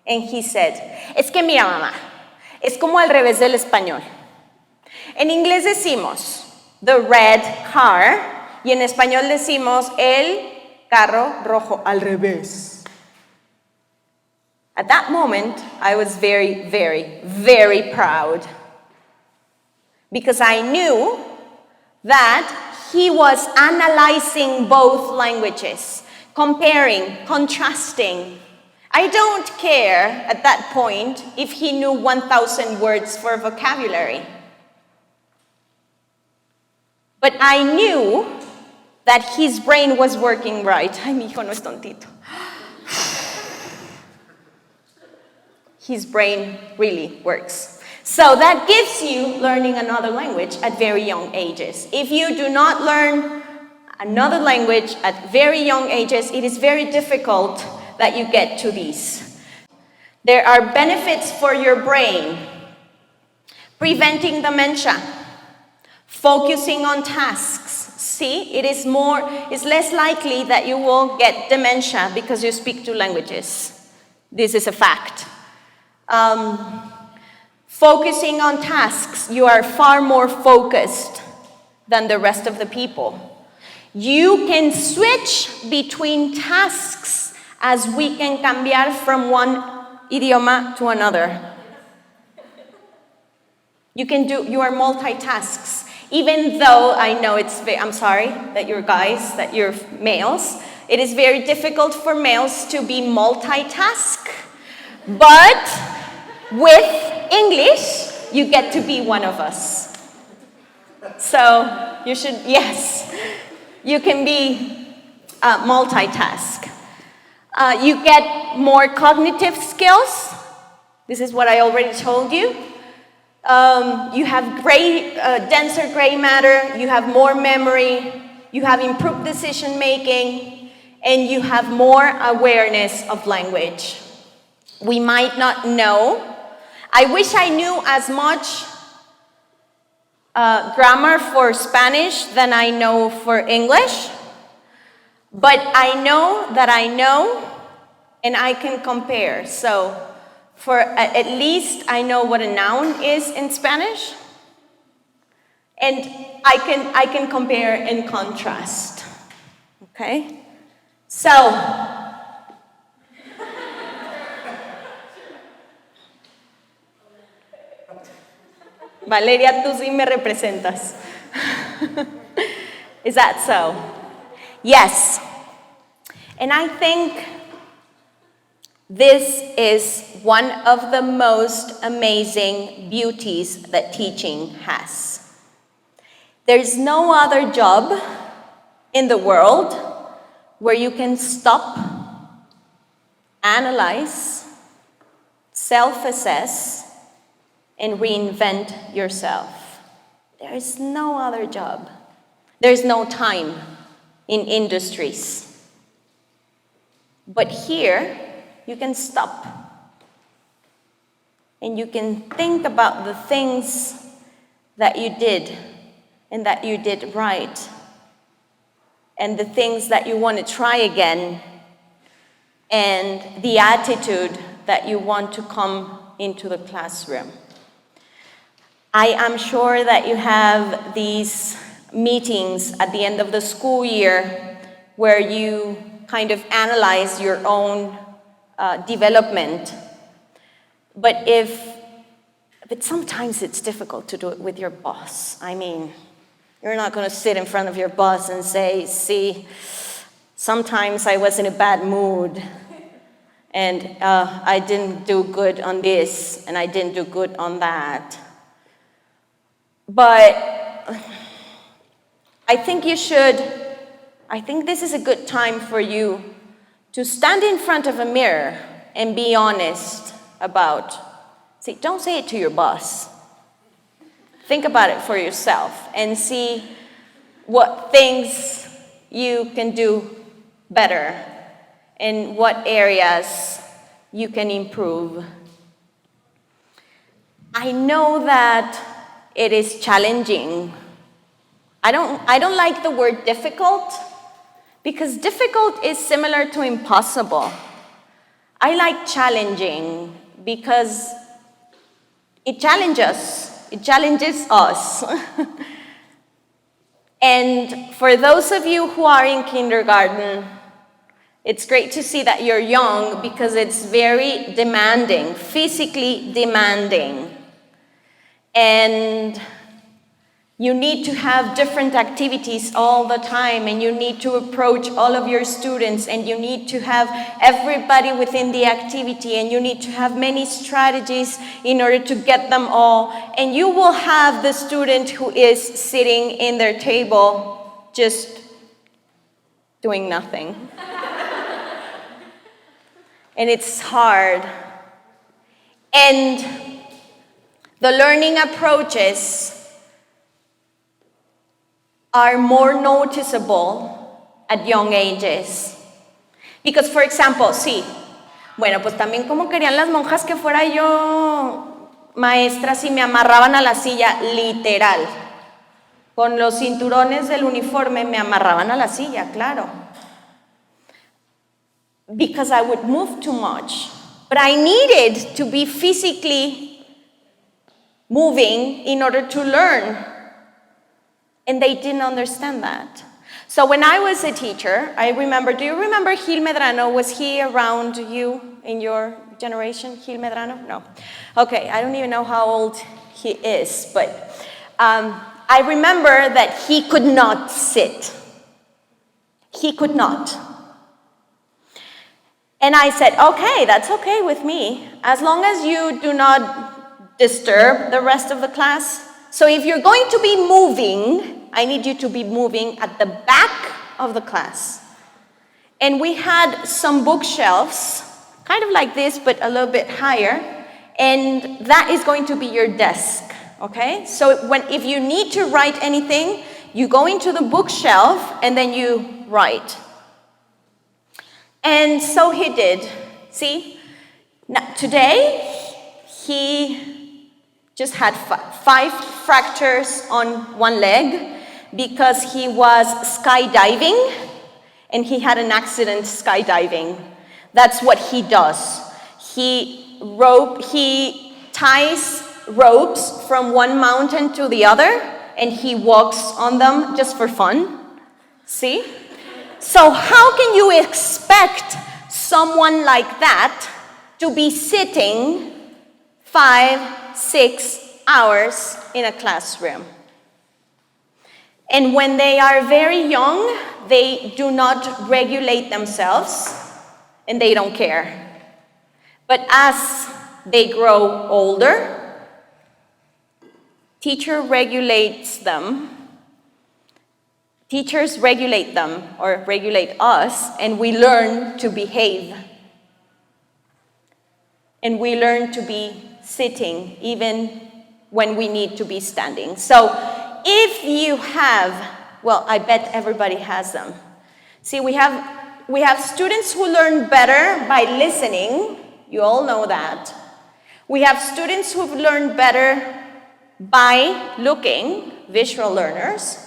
And he said, es que mira, mamá, es como al revés del español. En inglés decimos the red car y en español decimos el carro rojo al revés. At that moment, I was very, very, very proud because I knew that he was analyzing both languages, comparing, contrasting. I don't care at that point if he knew 1,000 words for vocabulary. But I knew that his brain was working right. Ay, mi hijo no es tontito. His brain really works. So that gives you learning another language at very young ages. If you do not learn another language at very young ages, it is very difficult that you get to these. There are benefits for your brain. Preventing dementia. Focusing on tasks. See, it's less likely that you will get dementia because you speak two languages. This is a fact. Focusing on tasks, you are far more focused than the rest of the people. You can switch between tasks as we can cambiar from one idioma to another. You are multitasks. Even though I know I'm sorry that you're males, it is very difficult for males to be multitask. But with English, you get to be one of us. So you can be multitask. You get more cognitive skills. This is what I already told you. You have denser gray matter, you have more memory, you have improved decision making, and you have more awareness of language. We might not know. I wish I knew as much grammar for Spanish than I know for English, but I know that I know, and I can compare. So for at least I know what a noun is in Spanish, and I can compare and contrast. Okay? So Valeria, tú sí me representas. Is that so? Yes. And I think this is one of the most amazing beauties that teaching has. There's no other job in the world where you can stop, analyze, self-assess, and reinvent yourself. There is no other job. There's no time in industries. But here, you can stop. And you can think about the things that you did and that you did right. And the things that you want to try again. And the attitude that you want to come into the classroom. I am sure that you have these meetings at the end of the school year where you kind of analyze your own development. But sometimes it's difficult to do it with your boss. I mean, you're not going to sit in front of your boss and say, see, sometimes I was in a bad mood and I didn't do good on this and I didn't do good on that. But I think this is a good time for you to stand in front of a mirror and be honest about, don't say it to your boss. Think about it for yourself and see what things you can do better and what areas you can improve. I know that it is challenging. I don't like the word difficult because difficult is similar to impossible. I like challenging because it challenges us. And for those of you who are in kindergarten, it's great to see that you're young because it's very demanding, physically demanding. And you need to have different activities all the time, and you need to approach all of your students, and you need to have everybody within the activity, and you need to have many strategies in order to get them all. And you will have the student who is sitting in their table just doing nothing. And it's hard. And the learning approaches are more noticeable at young ages. Because, for example, bueno, pues también como querían las monjas que fuera yo maestra si me amarraban a la silla, literal. Con los cinturones del uniforme me amarraban a la silla, claro. Because I would move too much. But I needed to be physically moving in order to learn. And they didn't understand that. So when I was a teacher, do you remember Gil Medrano? Was he around you in your generation, Gil Medrano? No. Okay, I don't even know how old he is, but I remember that he could not sit. He could not. And I said, okay, that's okay with me, as long as you do not disturb the rest of the class. So if you're going to be moving, I need you to be moving at the back of the class. And we had some bookshelves, kind of like this, but a little bit higher. And that is going to be your desk, okay? So if you need to write anything, you go into the bookshelf and then you write. And so he did. See? Now, today, he just had 5 fractures on one leg because he was skydiving and he had an accident skydiving. That's what he does. He ties ropes from one mountain to the other and he walks on them just for fun. See? So how can you expect someone like that to be sitting 5, 6 hours in a classroom. And when they are very young, they do not regulate themselves and they don't care. But as they grow older, teachers regulate them or regulate us, and we learn to behave. And we learn to be sitting even when we need to be standing. So if you have, well, I bet everybody has them. See, we have students who learn better by listening. You all know that. We have students who've learned better by looking, visual learners.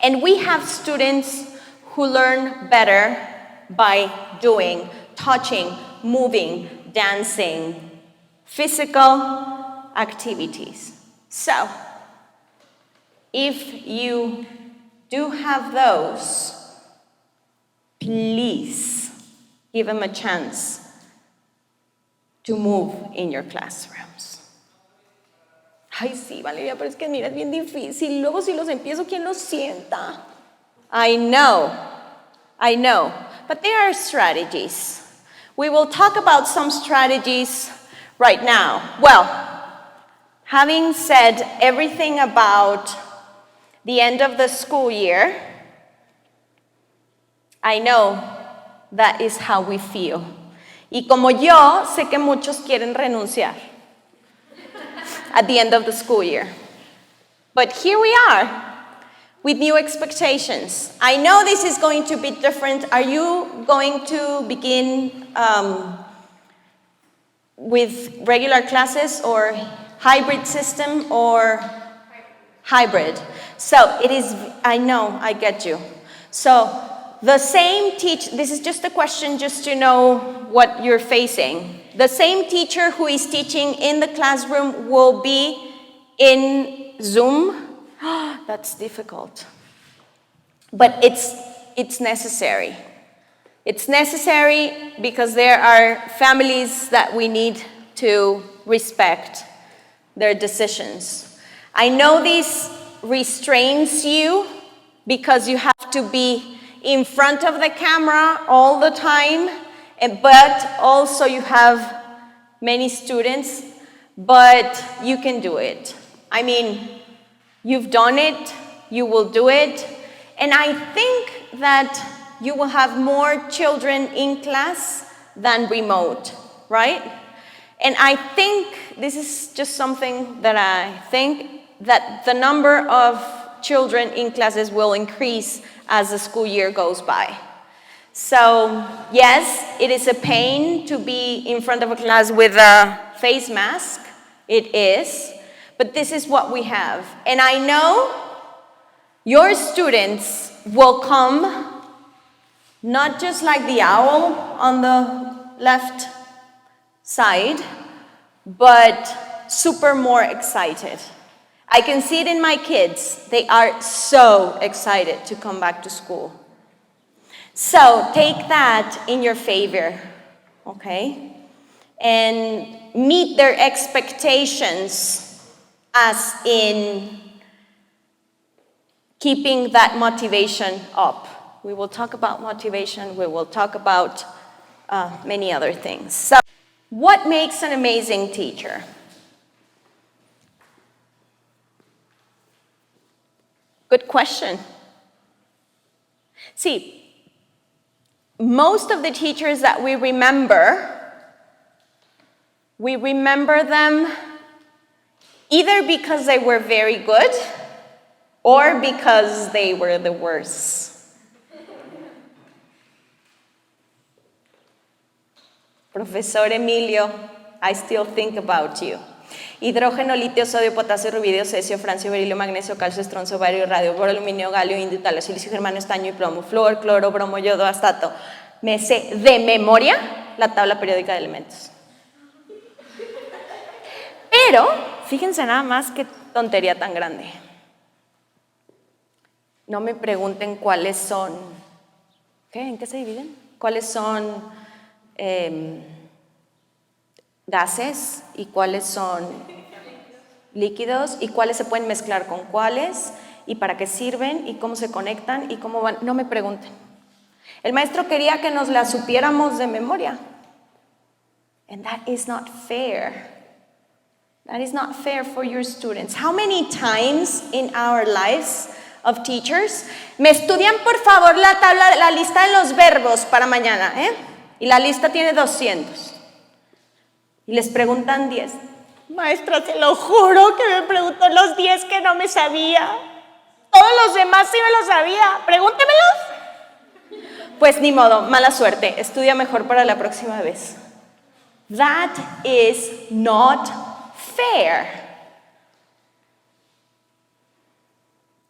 And we have students who learn better by doing, touching, moving, dancing, physical activities. So, if you do have those, please give them a chance to move in your classrooms. Ay, sí, Valeria, pero es que mira, es bien difícil. Luego si los empiezo, ¿quién los sienta? I know. But there are strategies. We will talk about some strategies right now. Well, having said everything about the end of the school year, I know that is how we feel. Y como yo, sé que muchos quieren renunciar at the end of the school year. But here we are with new expectations. I know this is going to be different. Are you going to begin with regular classes or hybrid system or hybrid? So it is, I know, I get you. So the same this is just a question just to know what you're facing. The same teacher who is teaching in the classroom will be in Zoom. That's difficult. But it's necessary. It's necessary because there are families that we need to respect their decisions. I know this restrains you because you have to be in front of the camera all the time, but also you have many students, but you can do it. I mean, you've done it, you will do it, and I think that you will have more children in class than remote, right? And I think, this is just something that I think, that the number of children in classes will increase as the school year goes by. So, yes, it is a pain to be in front of a class with a face mask. It is. But this is what we have. And I know your students will come not just like the owl on the left side, but super more excited. I can see it in my kids. They are so excited to come back to school. So take that in your favor, okay? And meet their expectations as in keeping that motivation up. We will talk about motivation. We will talk about many other things. So, what makes an amazing teacher? Good question. See, most of the teachers that we remember them either because they were very good or because they were the worst. Profesor Emilio, I still think about you. Hidrógeno, litio, sodio, potasio, rubidio, cesio, francio, berilio, magnesio, calcio, estroncio, bario, radio, boro, aluminio, galio, indio, talio, silicio, germanio, estaño y plomo, flúor, cloro, bromo, yodo, astato. Me sé de memoria la tabla periódica de elementos. Pero, fíjense nada más qué tontería tan grande. No me pregunten cuáles son, ¿qué? ¿En qué se dividen? ¿Cuáles son gases y cuáles son líquidos y cuáles se pueden mezclar con cuáles y para qué sirven y cómo se conectan y cómo van. No me pregunten. El maestro quería que nos las supiéramos de memoria. And that is not fair. That is not fair for your students. How many times in our lives of teachers, me estudian por favor la lista de los verbos para mañana, y la lista tiene 200. Y les preguntan 10. Maestra, se lo juro que me preguntó los 10 que no me sabía. Todos los demás sí me los sabía. Pregúntemelos. Pues ni modo, mala suerte. Estudia mejor para la próxima vez. That is not fair.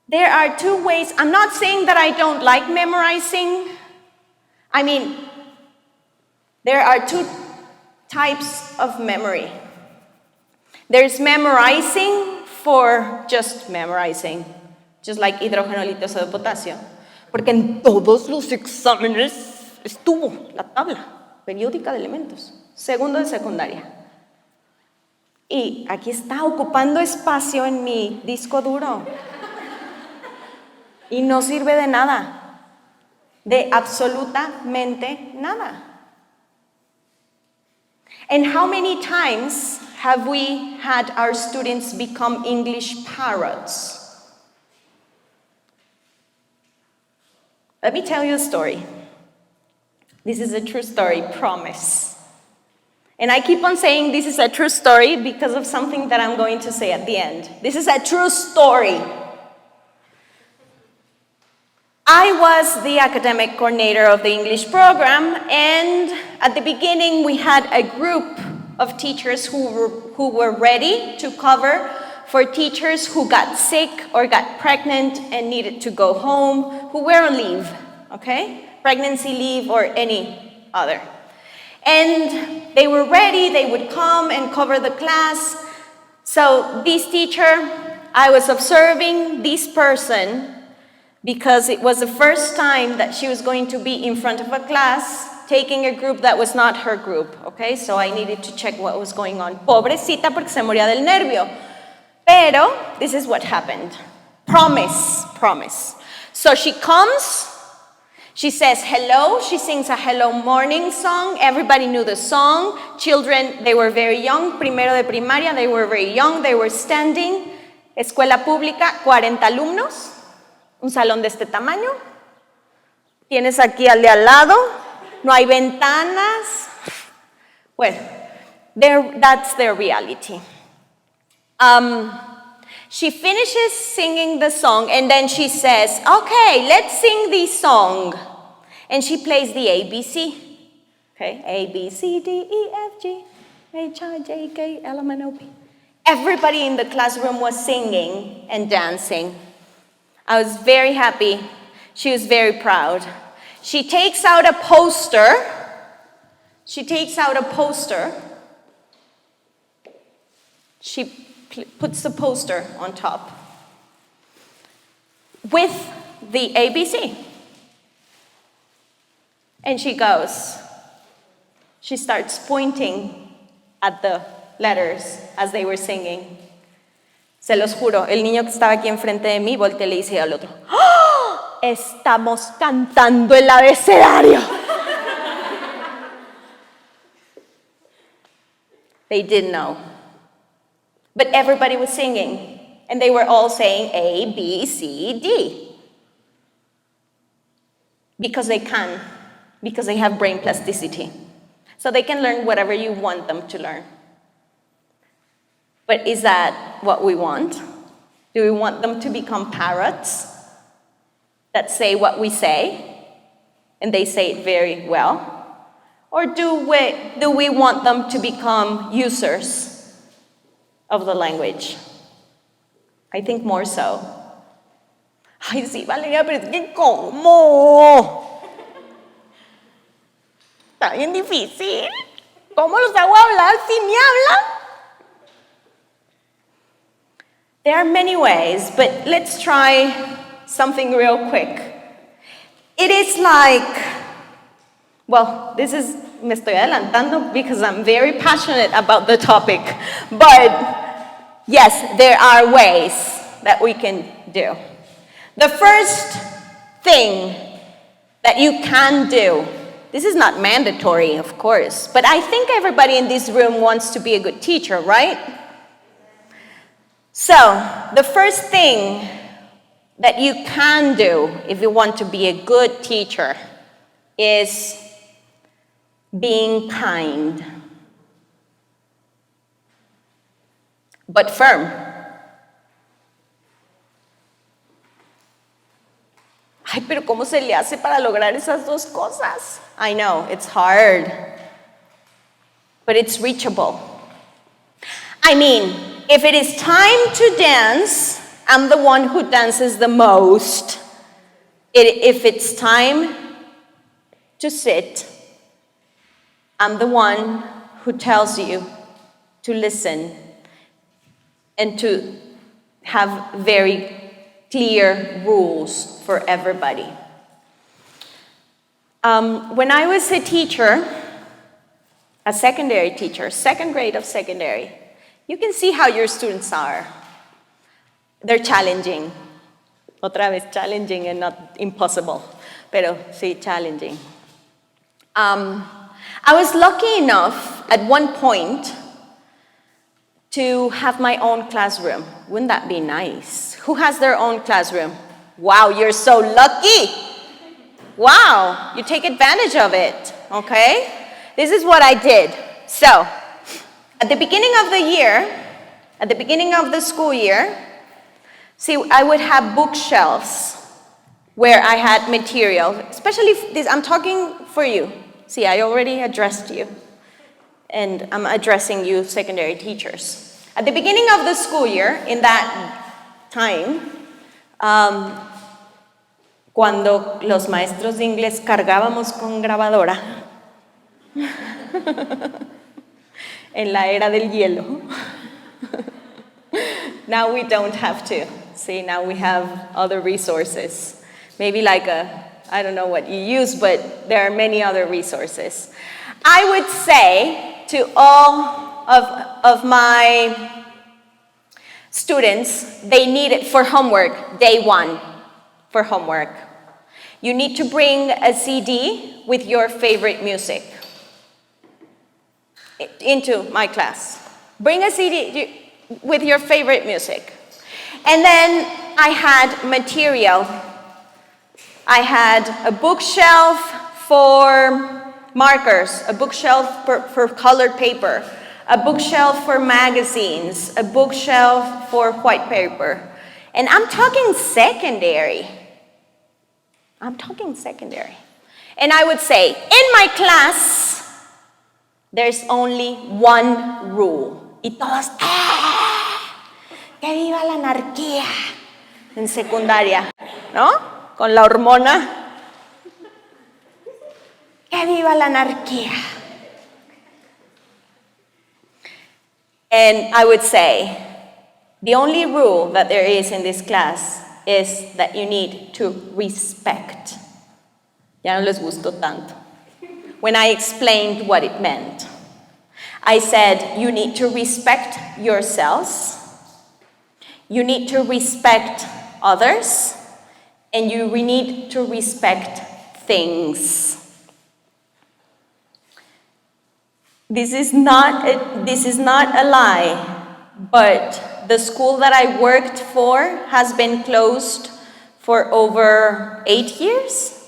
There are two ways. I'm not saying that I don't like memorizing. I mean, there are two types of memory. There's memorizing for just memorizing, just like hidrógeno líquido de potasio. Porque en todos los exámenes estuvo la tabla periódica de elementos, segundo de secundaria. Y aquí está ocupando espacio en mi disco duro. Y no sirve de nada, de absolutamente nada. And how many times have we had our students become English parrots? Let me tell you a story. This is a true story, promise. And I keep on saying this is a true story because of something that I'm going to say at the end. This is a true story. I was the academic coordinator of the English program, and at the beginning we had a group of teachers who were ready to cover for teachers who got sick or got pregnant and needed to go home, who were on leave, okay? Pregnancy leave or any other. And they were ready, they would come and cover the class. So this teacher, I was observing this person because it was the first time that she was going to be in front of a class taking a group that was not her group, okay? So I needed to check what was going on. Pobrecita porque se moría del nervio. Pero this is what happened. Promise. So she comes, she says hello, she sings a hello morning song. Everybody knew the song. Children, they were very young, primero de primaria, they were very young, they were standing. Escuela pública, 40 alumnos. Un salón de este tamaño. Tienes aquí al de al lado. No hay ventanas. Well, that's their reality. She finishes singing the song and then she says, okay, let's sing this song. And she plays the ABC. Okay, A, B, C, D, E, F, G, H, I, J, K, L, M, N, O, P. Everybody in the classroom was singing and dancing. I was very happy. She was very proud. She takes out a poster. She puts the poster on top with the ABC. And she starts pointing at the letters as they were singing. Se los juro, el niño que estaba aquí enfrente de mí voltea y le dice al otro, ¡oh! Estamos cantando el abecedario. They didn't know. But everybody was singing, and they were all saying A, B, C, D. Because they can, because they have brain plasticity. So they can learn whatever you want them to learn. But is that what we want? Do we want them to become parrots that say what we say, and they say it very well? Or do we want them to become users of the language? I think more so. Ay, sí, Valeria, pero es que ¿cómo? Está bien difícil. ¿Cómo los hago hablar si ni hablan? There are many ways, but let's try something real quick. It is like, well, me estoy adelantando because I'm very passionate about the topic, but yes, there are ways that we can do. The first thing that you can do, this is not mandatory, of course, but I think everybody in this room wants to be a good teacher, right? So, the first thing that you can do if you want to be a good teacher is being kind, but firm. Ay, pero ¿cómo se le hace para lograr esas dos cosas? I know, it's hard, but it's reachable. I mean, if it is time to dance, I'm the one who dances the most. If it's time to sit, I'm the one who tells you to listen and to have very clear rules for everybody. When I was a teacher, a secondary teacher, second grade of secondary, you can see how your students are. They're challenging. Otra vez, challenging and not impossible, pero sí, challenging. I was lucky enough at one point to have my own classroom. Wouldn't that be nice? Who has their own classroom? Wow, you're so lucky. Wow, you take advantage of it, okay? This is what I did. So, at the beginning of the year, at the beginning of the school year, see, I would have bookshelves where I had material, especially this, I'm talking for you. See, I already addressed you, and I'm addressing you secondary teachers. At the beginning of the school year, in that time, cuando los maestros de inglés cargábamos con grabadora, en la era del hielo, now we don't have to. See, now we have other resources. Maybe like I don't know what you use, but there are many other resources. I would say to all of my students, they need it for homework, day one, for homework. You need to bring a CD with your favorite music into my class. Bring a CD with your favorite music. And then I had material. I had a bookshelf for markers, a bookshelf for colored paper, a bookshelf for magazines, a bookshelf for white paper. And I'm talking secondary. I'm talking secondary. And I would say, in my class, there's only one rule. Y todos, ¡que viva la anarquía! En secundaria, ¿no? Con la hormona. ¡Que viva la anarquía! And I would say, the only rule that there is in this class is that you need to respect. Ya no les gustó tanto. When I explained what it meant, I said, you need to respect yourselves, you need to respect others, and you need to respect things. This is not a lie, but the school that I worked for has been closed for over 8 years?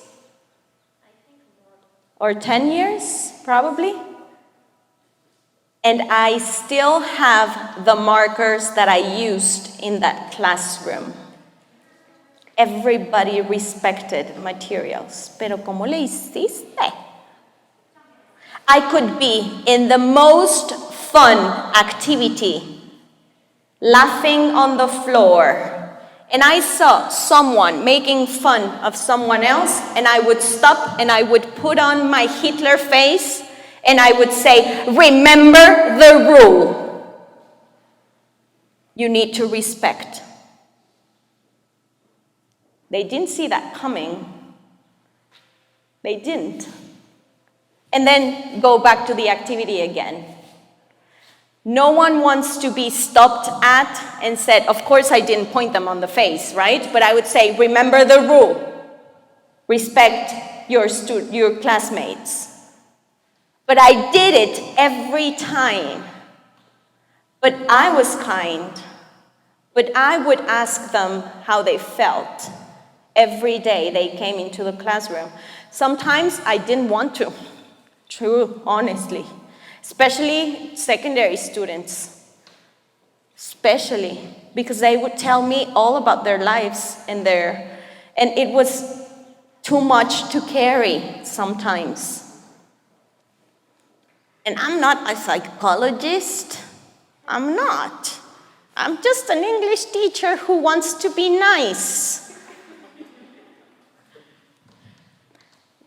Or 10 years, probably. And I still have the markers that I used in that classroom. Everybody respected materials. Pero ¿cómo le hiciste? I could be in the most fun activity, laughing on the floor, and I saw someone making fun of someone else, and I would stop and I would put on my Hitler face and I would say, remember the rule. You need to respect. They didn't see that coming. They didn't. And then go back to the activity again. No one wants to be stopped at and said, of course I didn't point them on the face, right? But I would say, remember the rule. Respect your classmates. But I did it every time. But I was kind. But I would ask them how they felt every day they came into the classroom. Sometimes I didn't want to, true, honestly. Especially secondary students. Especially because they would tell me all about their lives and it was too much to carry sometimes. And I'm not a psychologist. I'm not. I'm just an English teacher who wants to be nice.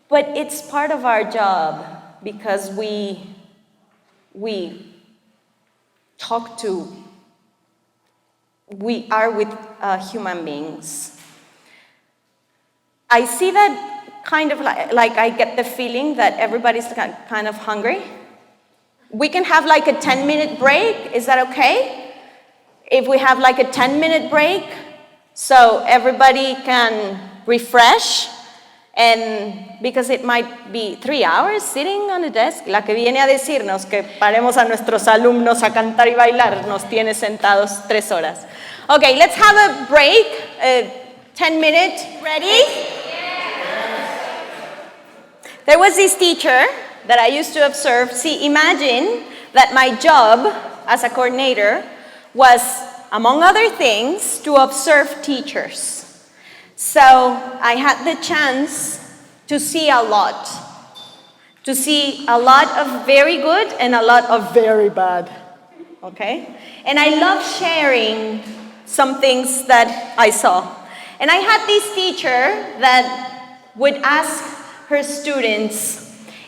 But it's part of our job because we are with human beings. I see that kind of like I get the feeling that everybody's kind of hungry. We can have like a 10-minute break. Is that okay? If we have like a 10-minute break, so everybody can refresh, and because it might be 3 hours sitting on a desk, la que viene a decirnos que paremos a nuestros alumnos a cantar y bailar nos tiene sentados 3 horas. Okay, let's have a break, 10-minute, ready? Yes. There was this teacher that I used to observe. See, imagine that my job as a coordinator was, among other things, to observe teachers. So I had the chance to see a lot. To see a lot of very good and a lot of very bad. Okay? And I love sharing some things that I saw. And I had this teacher that would ask her students,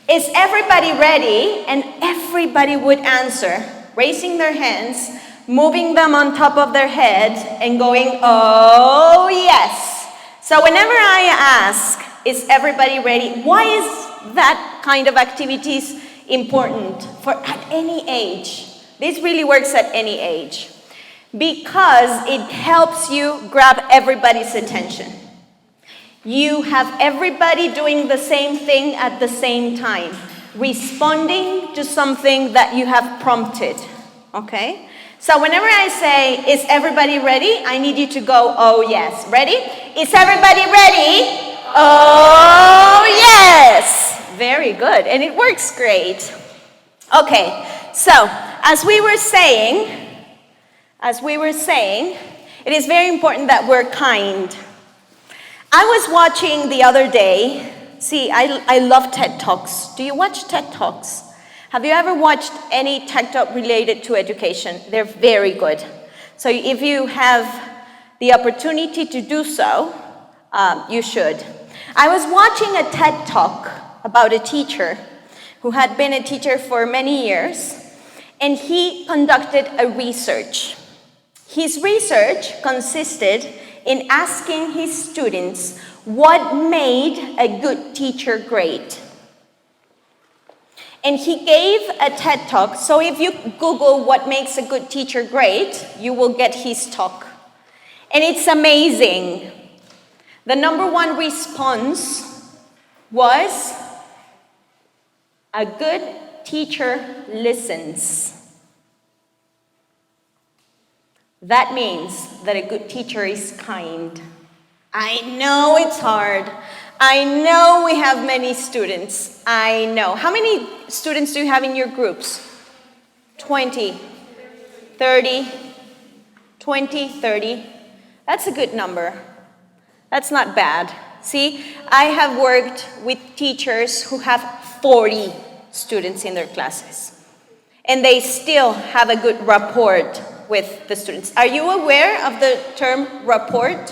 is everybody ready? And everybody would answer, raising their hands, moving them on top of their head, and going, oh yes. So whenever I ask, is everybody ready? Why is that kind of activities important for at any age? This really works at any age. Because it helps you grab everybody's attention. You have everybody doing the same thing at the same time, responding to something that you have prompted, okay? So whenever I say, is everybody ready? I need you to go, oh yes. Ready? Is everybody ready? Oh yes. Very good, and it works great. Okay, so as we were saying, it is very important that we're kind. I was watching the other day, see, I love TED Talks. Do you watch TED Talks? Have you ever watched any TED Talk related to education? They're very good. So if you have the opportunity to do so, you should. I was watching a TED Talk about a teacher who had been a teacher for many years, and he conducted a research. His research consisted in asking his students what made a good teacher great. And he gave a TED Talk, so if you Google what makes a good teacher great, you will get his talk. And it's amazing. The number one response was, a good teacher listens. That means that a good teacher is kind. I know it's hard. I know we have many students. I know. How many students do you have in your groups? 20, 30, 20, 30. That's a good number. That's not bad. See, I have worked with teachers who have 40 students in their classes. And they still have a good rapport with the students. Are you aware of the term rapport?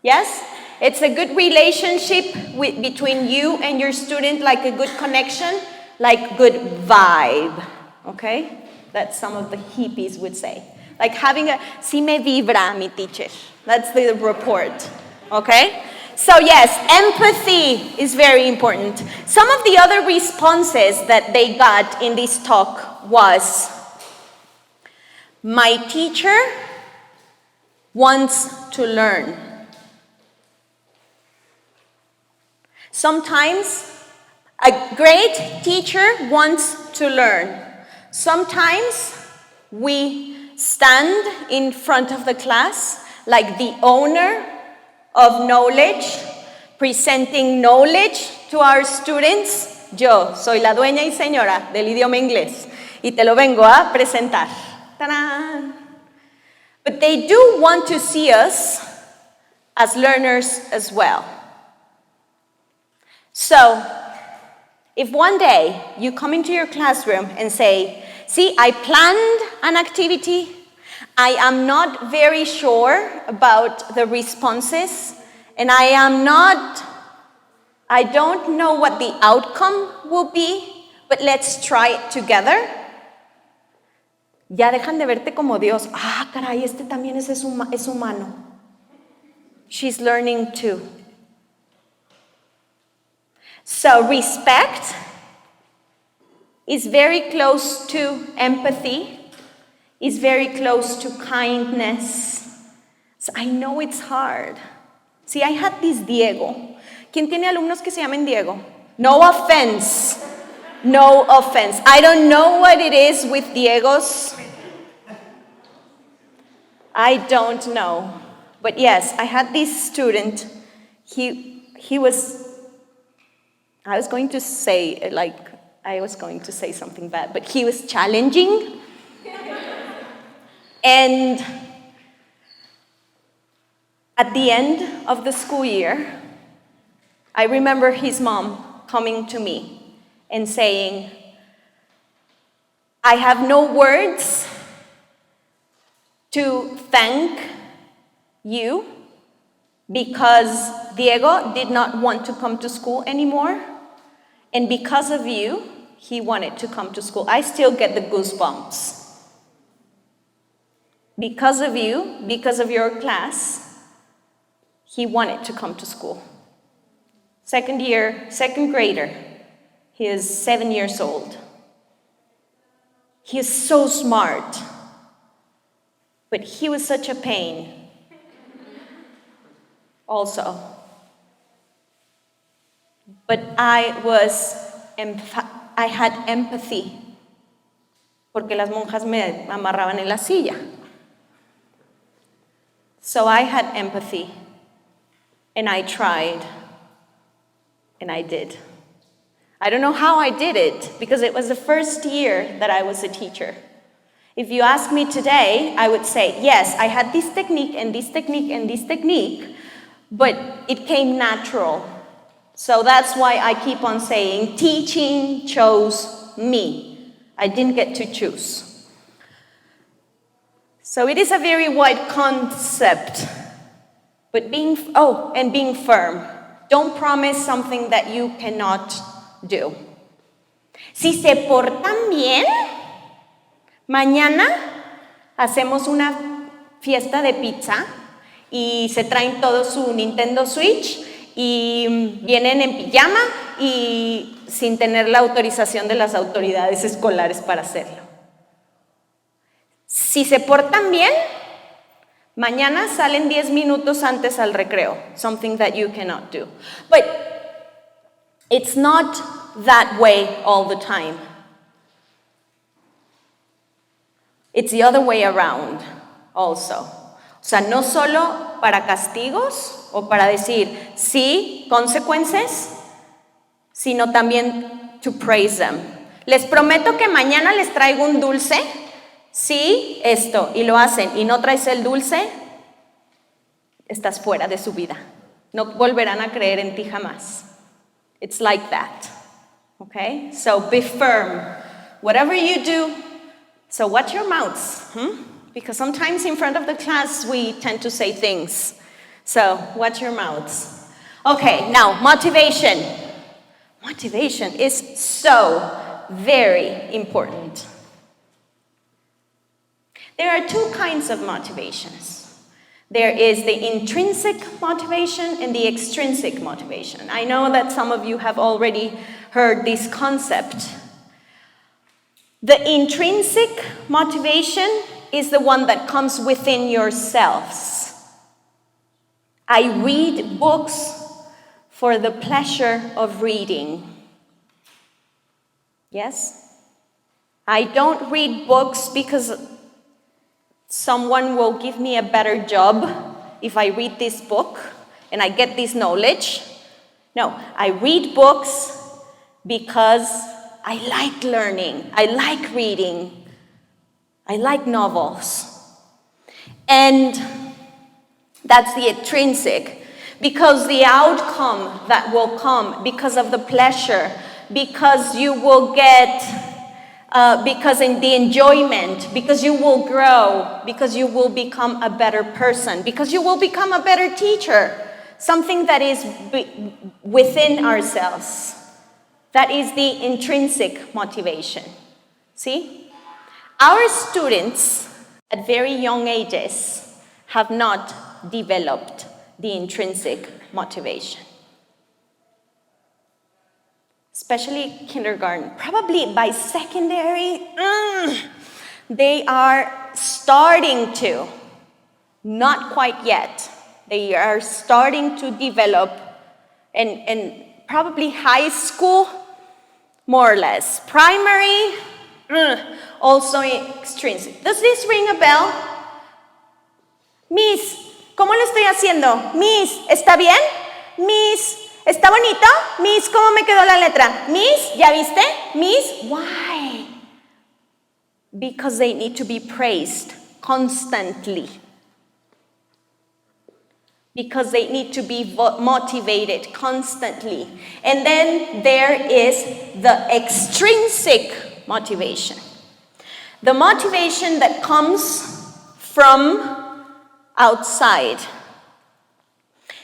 Yes? It's a good relationship between you and your student, like a good connection, like good vibe, okay? That's some of the hippies would say. Like having a, si me vibra, mi teacher. That's the report, okay? So yes, empathy is very important. Some of the other responses that they got in this talk was, My teacher wants to learn. Sometimes a great teacher wants to learn. Sometimes we stand in front of the class like the owner of knowledge, presenting knowledge to our students. Yo soy la dueña y señora del idioma inglés y te lo vengo a presentar. Ta-da! But they do want to see us as learners as well. So, if one day you come into your classroom and say, see, I planned an activity, I am not very sure about the responses, and I don't know what the outcome will be, but let's try it together. Ya dejan de verte como Dios. Ah, caray, este también es humano. She's learning too. So respect is very close to empathy, is very close to kindness. So I know it's hard. See, I had this Diego. ¿Quién tiene alumnos que se llamen Diego? No offense. No offense. I don't know what it is with Diegos. I don't know. But yes, I had this student. He was, I was going to say something bad, but he was challenging. And at the end of the school year, I remember his mom coming to me and saying, I have no words to thank you because Diego did not want to come to school anymore, and because of you, he wanted to come to school. I still get the goosebumps. Because of you, because of your class, he wanted to come to school. Second grader. He is 7 years old. He is so smart, but he was such a pain also. But I had empathy, porque las monjas me amarraban en la silla. So I had empathy, and I tried, and I did. I don't know how I did it, because it was the first year that I was a teacher. If you ask me today, I would say, yes, I had this technique and this technique and this technique, but it came natural. So that's why I keep on saying, teaching chose me. I didn't get to choose. So it is a very wide concept, but being firm. Don't promise something that you cannot do. Si se portan bien, mañana hacemos una fiesta de pizza y se traen todo su Nintendo Switch y vienen en pijama y sin tener la autorización de las autoridades escolares para hacerlo. Si se portan bien, mañana salen 10 minutos antes al recreo, something that you cannot do. But it's not that way all the time. It's the other way around also. O sea, no solo para castigos o para decir sí, consecuencias, sino también to praise them. Les prometo que mañana les traigo un dulce. Sí, esto, y lo hacen, y no traes el dulce, estás fuera de su vida. No volverán a creer en ti jamás. It's like that. Okay? So be firm. Whatever you do, so watch your mouths. Because sometimes in front of the class we tend to say things. So watch your mouths. Okay, now motivation. Motivation is so very important. There are two kinds of motivations. There is the intrinsic motivation and the extrinsic motivation. I know that some of you have already heard this concept. The intrinsic motivation is the one that comes within yourselves. I read books for the pleasure of reading. Yes? I don't read books because someone will give me a better job if I read this book and I get this knowledge. No, I read books because I like learning, I like reading, I like novels. And that's the intrinsic, because the outcome that will come because of the pleasure, because you will get, because in the enjoyment, because you will grow, because you will become a better person, because you will become a better teacher, something that is within ourselves. That is the intrinsic motivation. See? Our students at very young ages have not developed the intrinsic motivation. Especially kindergarten. Probably by secondary, they are starting to. Not quite yet. They are starting to develop, and probably high school, more or less. Primary, also extrinsic. Does this ring a bell? Miss, ¿cómo lo estoy haciendo? Miss, ¿está bien? Miss, ¿está bonito? Miss, ¿cómo me quedó la letra? Miss, ¿ya viste? Miss, why? Because they need to be praised constantly. Because they need to be motivated constantly. And then there is the extrinsic motivation. The motivation that comes from outside.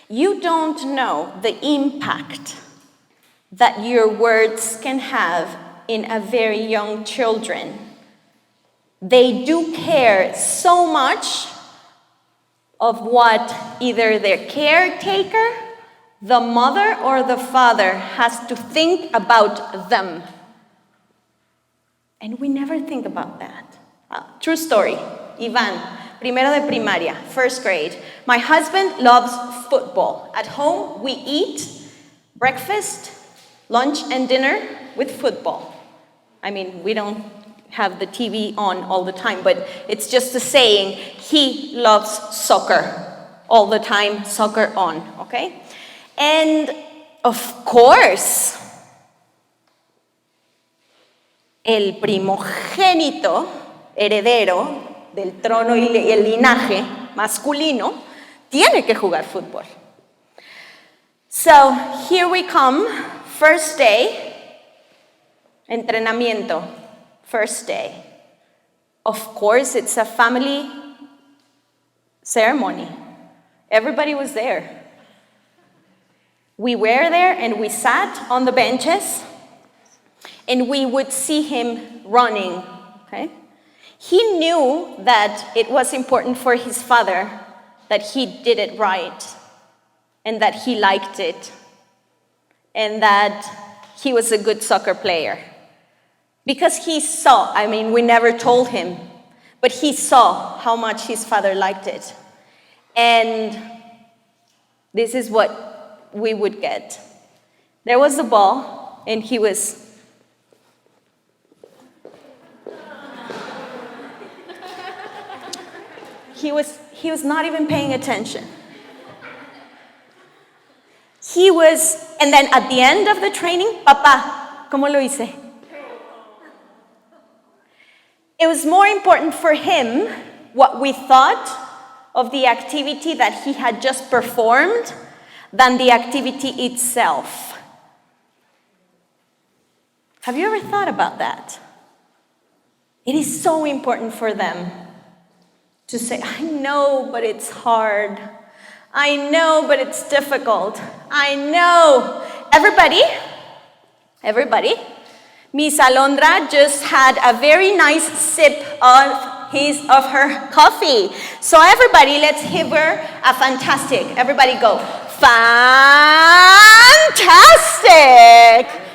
You don't know the impact that your words can have in a very young children. They do care so much of what either their caretaker, the mother, or the father has to think about them. And we never think about that. True story. Ivan, primero de primaria, first grade. My husband loves football. At home, we eat breakfast, lunch, and dinner with football. I mean, we don't have the TV on all the time, but it's just a saying. He loves soccer all the time, soccer on, okay? And of course, el primogénito, heredero del trono y el linaje masculino, tiene que jugar fútbol. So here we come, first day, entrenamiento, first day. Of course, it's a family ceremony. Everybody was there. We were there and we sat on the benches and we would see him running, okay? He knew that it was important for his father that he did it right and that he liked it and that he was a good soccer player. Because he saw, I mean, we never told him, but he saw how much his father liked it. And this is what we would get. There was the ball, and he was not even paying attention. And then at the end of the training, Papá, ¿cómo lo hice? It was more important for him what we thought of the activity that he had just performed than the activity itself. Have you ever thought about that? It is so important for them to say, I know, but it's hard. I know, but it's difficult. I know. Everybody, Miss Alondra just had a very nice sip of her coffee. So everybody, let's give her a fantastic. Everybody go, fantastic.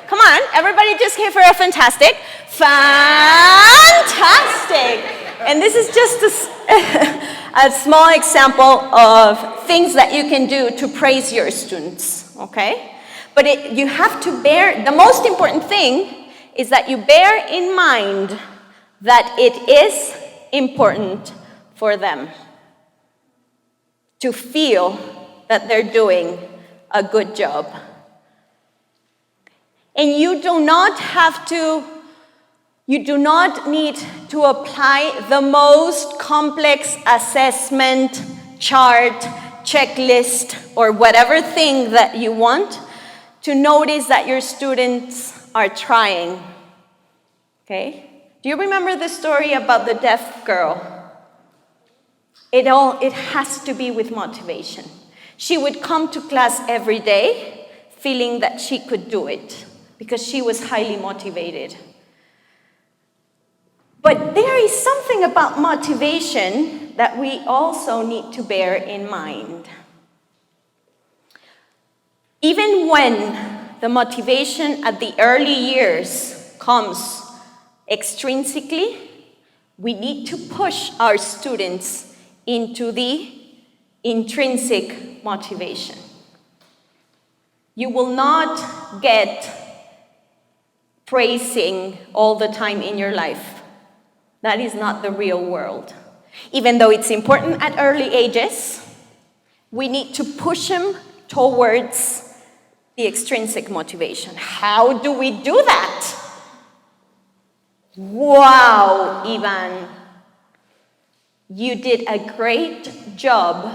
Come on, everybody just give her a fantastic. Fantastic. And this is just a small example of things that you can do to praise your students, okay? But you have to bear, the most important thing is that you bear in mind that it is important for them to feel that they're doing a good job. And you do not need to apply the most complex assessment, chart, checklist, or whatever thing that you want to notice that your students are trying, okay? Do you remember the story about the deaf girl? It has to be with motivation. She would come to class every day feeling that she could do it because she was highly motivated. But there is something about motivation that we also need to bear in mind. Even when the motivation at the early years comes extrinsically, we need to push our students into the intrinsic motivation. You will not get praising all the time in your life. That is not the real world. Even though it's important at early ages, we need to push them towards the extrinsic motivation. How do we do that? Wow, Ivan, you did a great job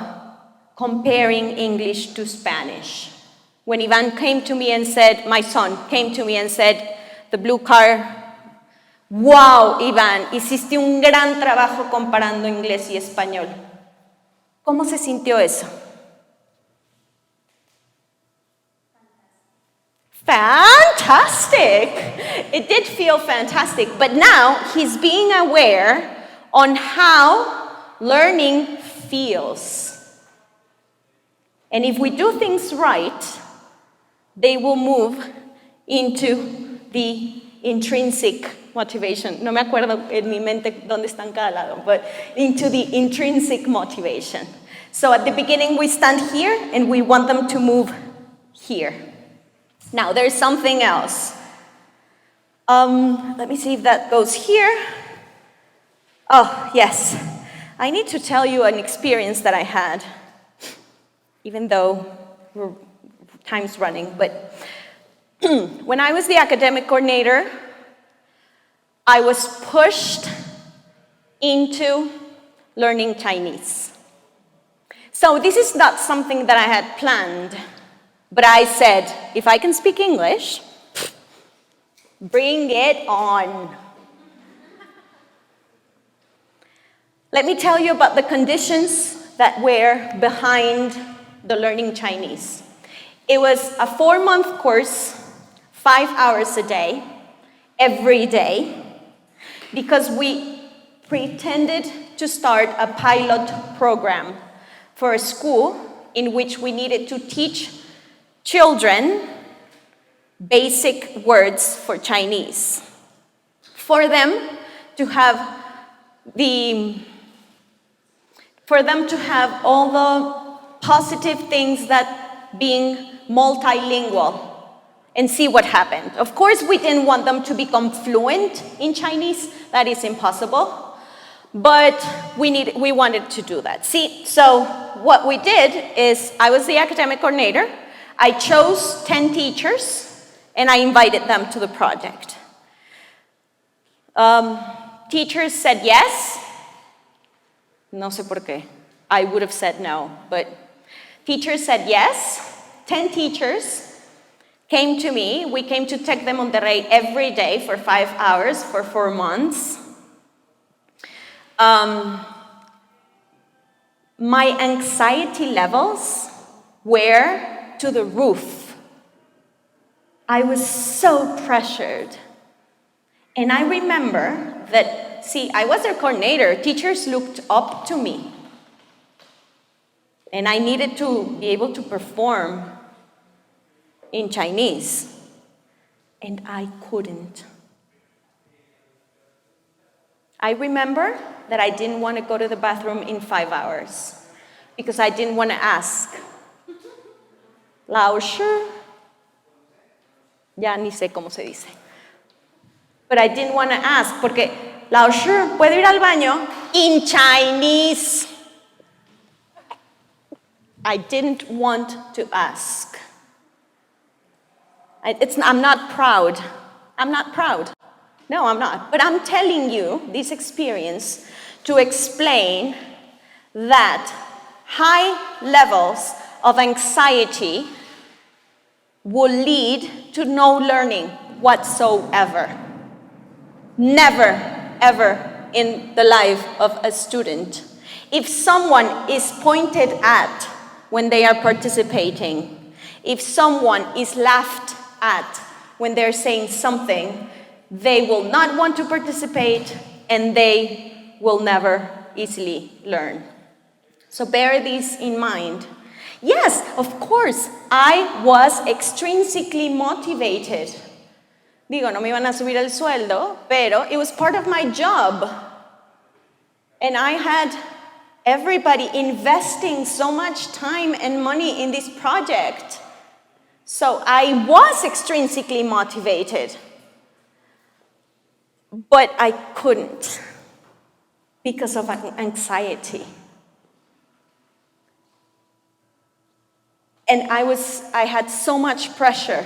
comparing English to Spanish. When Ivan came to me and said, my son came to me and said, the blue car, wow, Iván, hiciste un gran trabajo comparando inglés y español. ¿Cómo se sintió eso? Fantastic! It did feel fantastic, but now he's being aware on how learning feels. And if we do things right, they will move into the intrinsic motivation. No me acuerdo en mi mente dónde están cada lado, but into the intrinsic motivation. So at the beginning, we stand here, and we want them to move here. Now, there's something else. Let me see if that goes here. Oh, yes. I need to tell you an experience that I had, even though time's running. But when I was the academic coordinator, I was pushed into learning Chinese. So this is not something that I had planned, but I said, if I can speak English, bring it on. Let me tell you about the conditions that were behind the learning Chinese. It was a 4-month course, 5 hours a day, every day, because we pretended to start a pilot program for a school in which we needed to teach children basic words for Chinese, for them to have all the positive things that being multilingual, and see what happened. Of course, we didn't want them to become fluent in Chinese. That is impossible. But we wanted to do that. See, so what we did is, I was the academic coordinator. I chose 10 teachers, and I invited them to the project. Teachers said yes. No sé por qué. I would have said no, but teachers said yes. 10 teachers came to me. We came to Tec de Monterrey every day for 5 hours for 4 months. My anxiety levels were to the roof. I was so pressured. And I remember that, see, I was their coordinator. Teachers looked up to me. And I needed to be able to perform in Chinese. And I couldn't. I remember that I didn't want to go to the bathroom in 5 hours because I didn't want to ask. Lao sure. Ya ni sé cómo se dice. But I didn't want to ask porque Lao sure, ¿puedo ir al baño? In Chinese. I didn't want to ask. I'm not proud. I'm not proud. No, I'm not. But I'm telling you this experience to explain that high levels of anxiety will lead to no learning whatsoever. Never, ever in the life of a student. If someone is pointed at when they are participating, if someone is laughed at when they're saying something, they will not want to participate and they will never easily learn. So bear this in mind. Yes, of course, I was extrinsically motivated. Digo, no me iban a subir el sueldo, pero it was part of my job. And I had everybody investing so much time and money in this project. So I was extrinsically motivated. But I couldn't because of anxiety. And I had so much pressure.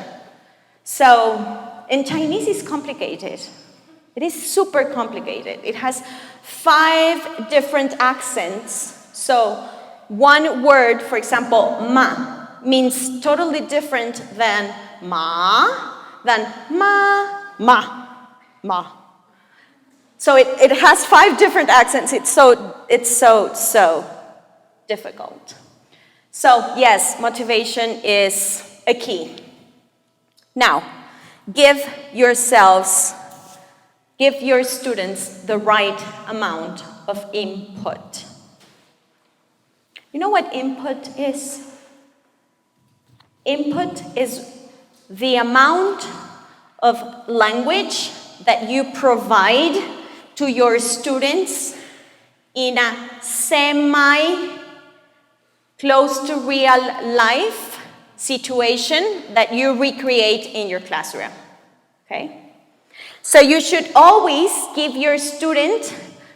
So, and Chinese is complicated. It is super complicated. It has 5 different accents. So, one word, for example, ma, means totally different than ma, ma. So it has 5 different accents. It's so difficult. So yes, motivation is a key. Now, give your students the right amount of input. You know what input is? Input is the amount of language that you provide to your students in a semi-close to real life situation that you recreate in your classroom, okay? So you should always give your student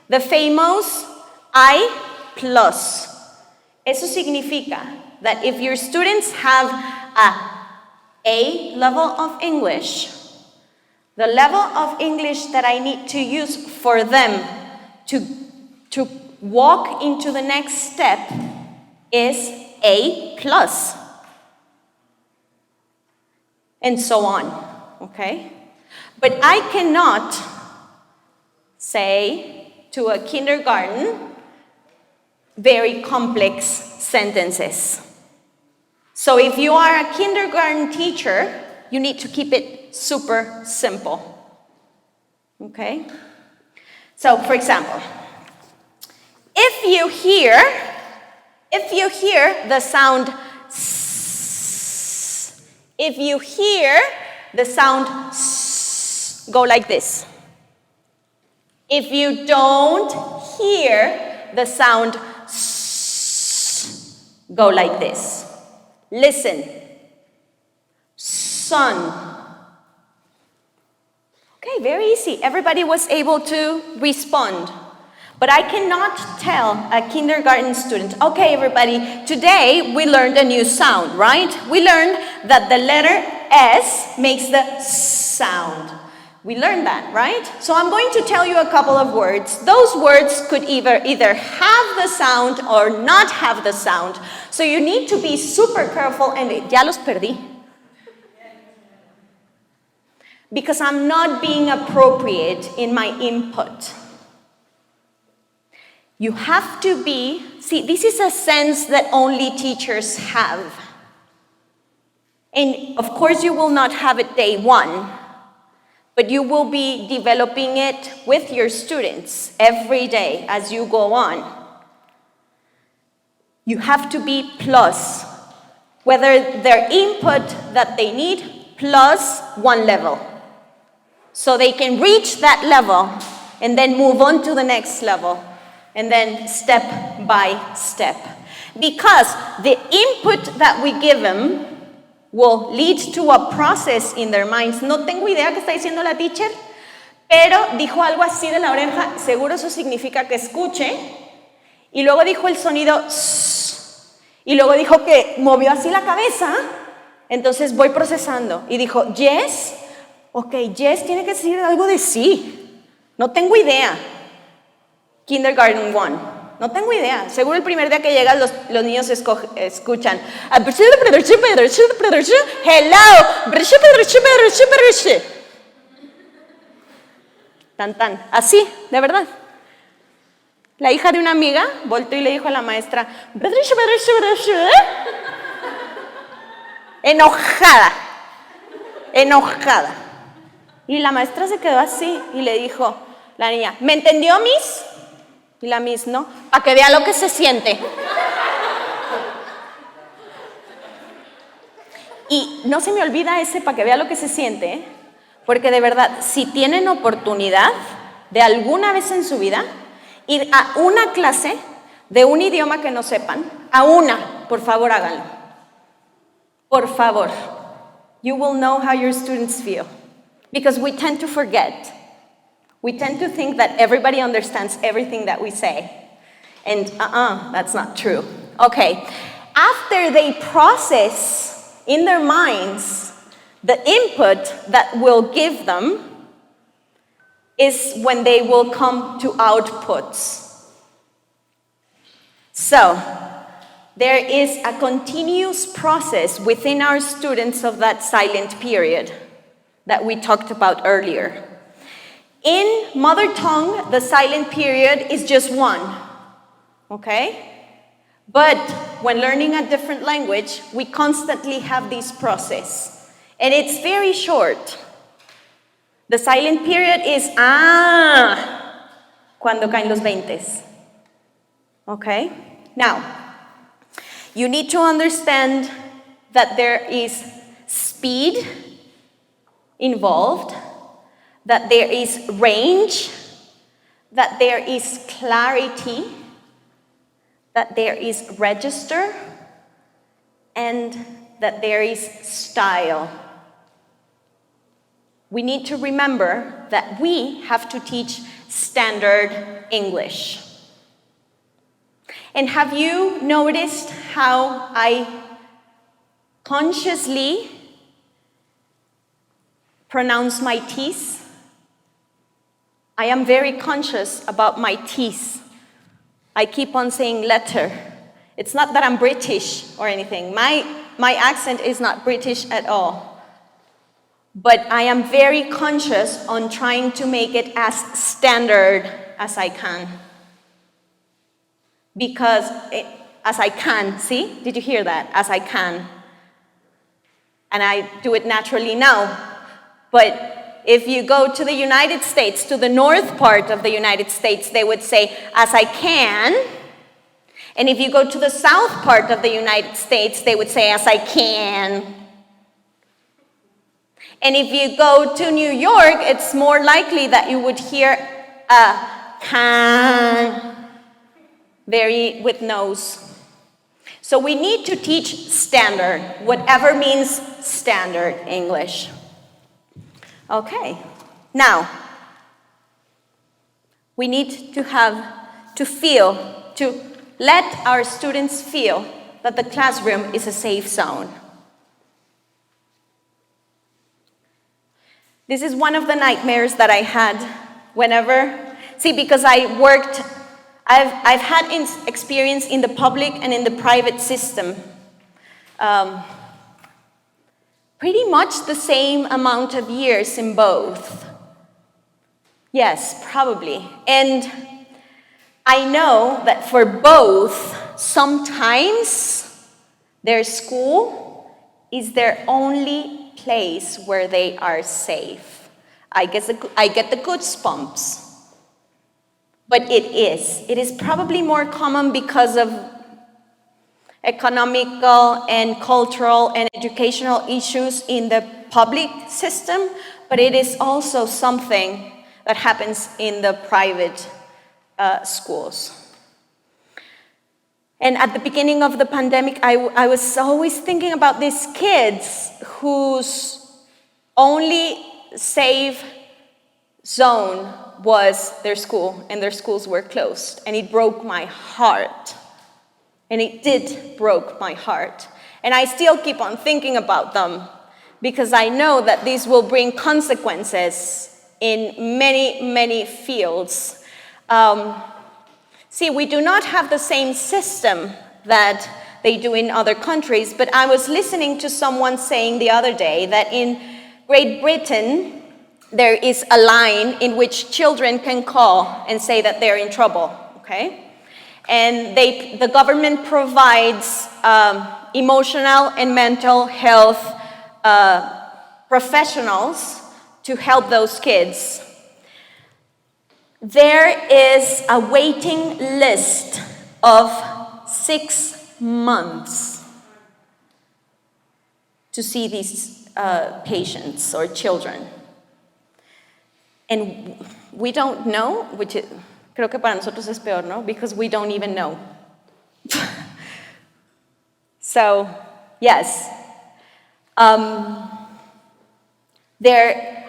the famous I+. Eso significa that if your students have A level of English, the level of English that I need to use for them to walk into the next step is A+. And so on, okay? But I cannot say to a kindergarten very complex sentences. So if you are a kindergarten teacher, you need to keep it super simple, okay? So, for example, if you hear the sound s, if you hear the sound s, go like this. If you don't hear the sound s, go like this. Listen. Sun. Okay, very easy. Everybody was able to respond. But I cannot tell a kindergarten student, okay, everybody, today we learned a new sound, right? We learned that the letter S makes the S sound. We learned that, right? So I'm going to tell you a couple of words. Those words could either have the sound or not have the sound. So you need to be super careful, and ya los perdí. Because I'm not being appropriate in my input. You have to be, see, this is a sense that only teachers have. And of course you will not have it day one, but you will be developing it with your students every day as you go on. You have to be plus, whether their input that they need plus 1 level. So they can reach that level and then move on to the next level, and then step by step. Because the input that we give them will lead to a process in their minds. No tengo idea qué está diciendo la teacher, pero dijo algo así de la oreja, seguro eso significa que escuche, y luego dijo el sonido sss, y luego dijo que movió así la cabeza, entonces voy procesando, y dijo, yes, ok, yes tiene que decir algo de sí, no tengo idea, kindergarten 1, no tengo idea, seguro el primer día que llegas los niños escuchan, hello, tan tan, así, de verdad. La hija de una amiga volteó y le dijo a la maestra, enojada, enojada. Y la maestra se quedó así y le dijo, la niña, ¿me entendió, Miss? Y la Miss, no, para que vea lo que se siente. Y no se me olvida ese para que vea lo que se siente, ¿eh? Porque de verdad, si tienen oportunidad de alguna vez en su vida ir a una clase de un idioma que no sepan, a una, por favor háganlo. Por favor. You will know how your students feel. Because we tend to forget. We tend to think that everybody understands everything that we say. And that's not true. Okay. After they process in their minds the input that we'll give them is when they will come to outputs. So, there is a continuous process within our students of that silent period that we talked about earlier. In mother tongue, the silent period is just one, okay? But when learning a different language, we constantly have this process. And it's very short. The silent period is cuando caen los 20s. Okay? Now, you need to understand that there is speed involved, that there is range, that there is clarity, that there is register, and that there is style. We need to remember that we have to teach standard English. And have you noticed how I consciously pronounce my T's? I am very conscious about my T's. I keep on saying letter. It's not that I'm British or anything. My accent is not British at all. But I am very conscious on trying to make it as standard as I can. Because, as I can, see? Did you hear that? As I can. And I do it naturally now. But if you go to the United States, to the north part of the United States, they would say, as I can. And if you go to the south part of the United States, they would say, as I can. And if you go to New York, it's more likely that you would hear a can, very with nose. So we need to teach standard, whatever means standard English. Okay, now, we need to let our students feel that the classroom is a safe zone. This is one of the nightmares that I had because I've had experience in the public and in the private system. Pretty much the same amount of years in both. Yes, probably. And I know that for both, sometimes their school is their only place where they are safe. I get the goosebumps. But it is probably more common because of economical and cultural and educational issues in the public system, but it is also something that happens in the private schools. And at the beginning of the pandemic, I was always thinking about these kids whose only safe zone was their school, and their schools were closed. And it broke my heart. And it did broke my heart. And I still keep on thinking about them because I know that this will bring consequences in many, many fields. See, we do not have the same system that they do in other countries, but I was listening to someone saying the other day that in Great Britain, there is a line in which children can call and say that they're in trouble, okay? And the government provides emotional and mental health professionals to help those kids. There is a waiting list of 6 months to see these patients or children. And we don't know, which is, creo que para nosotros es peor, ¿no? Because we don't even know. So, yes. There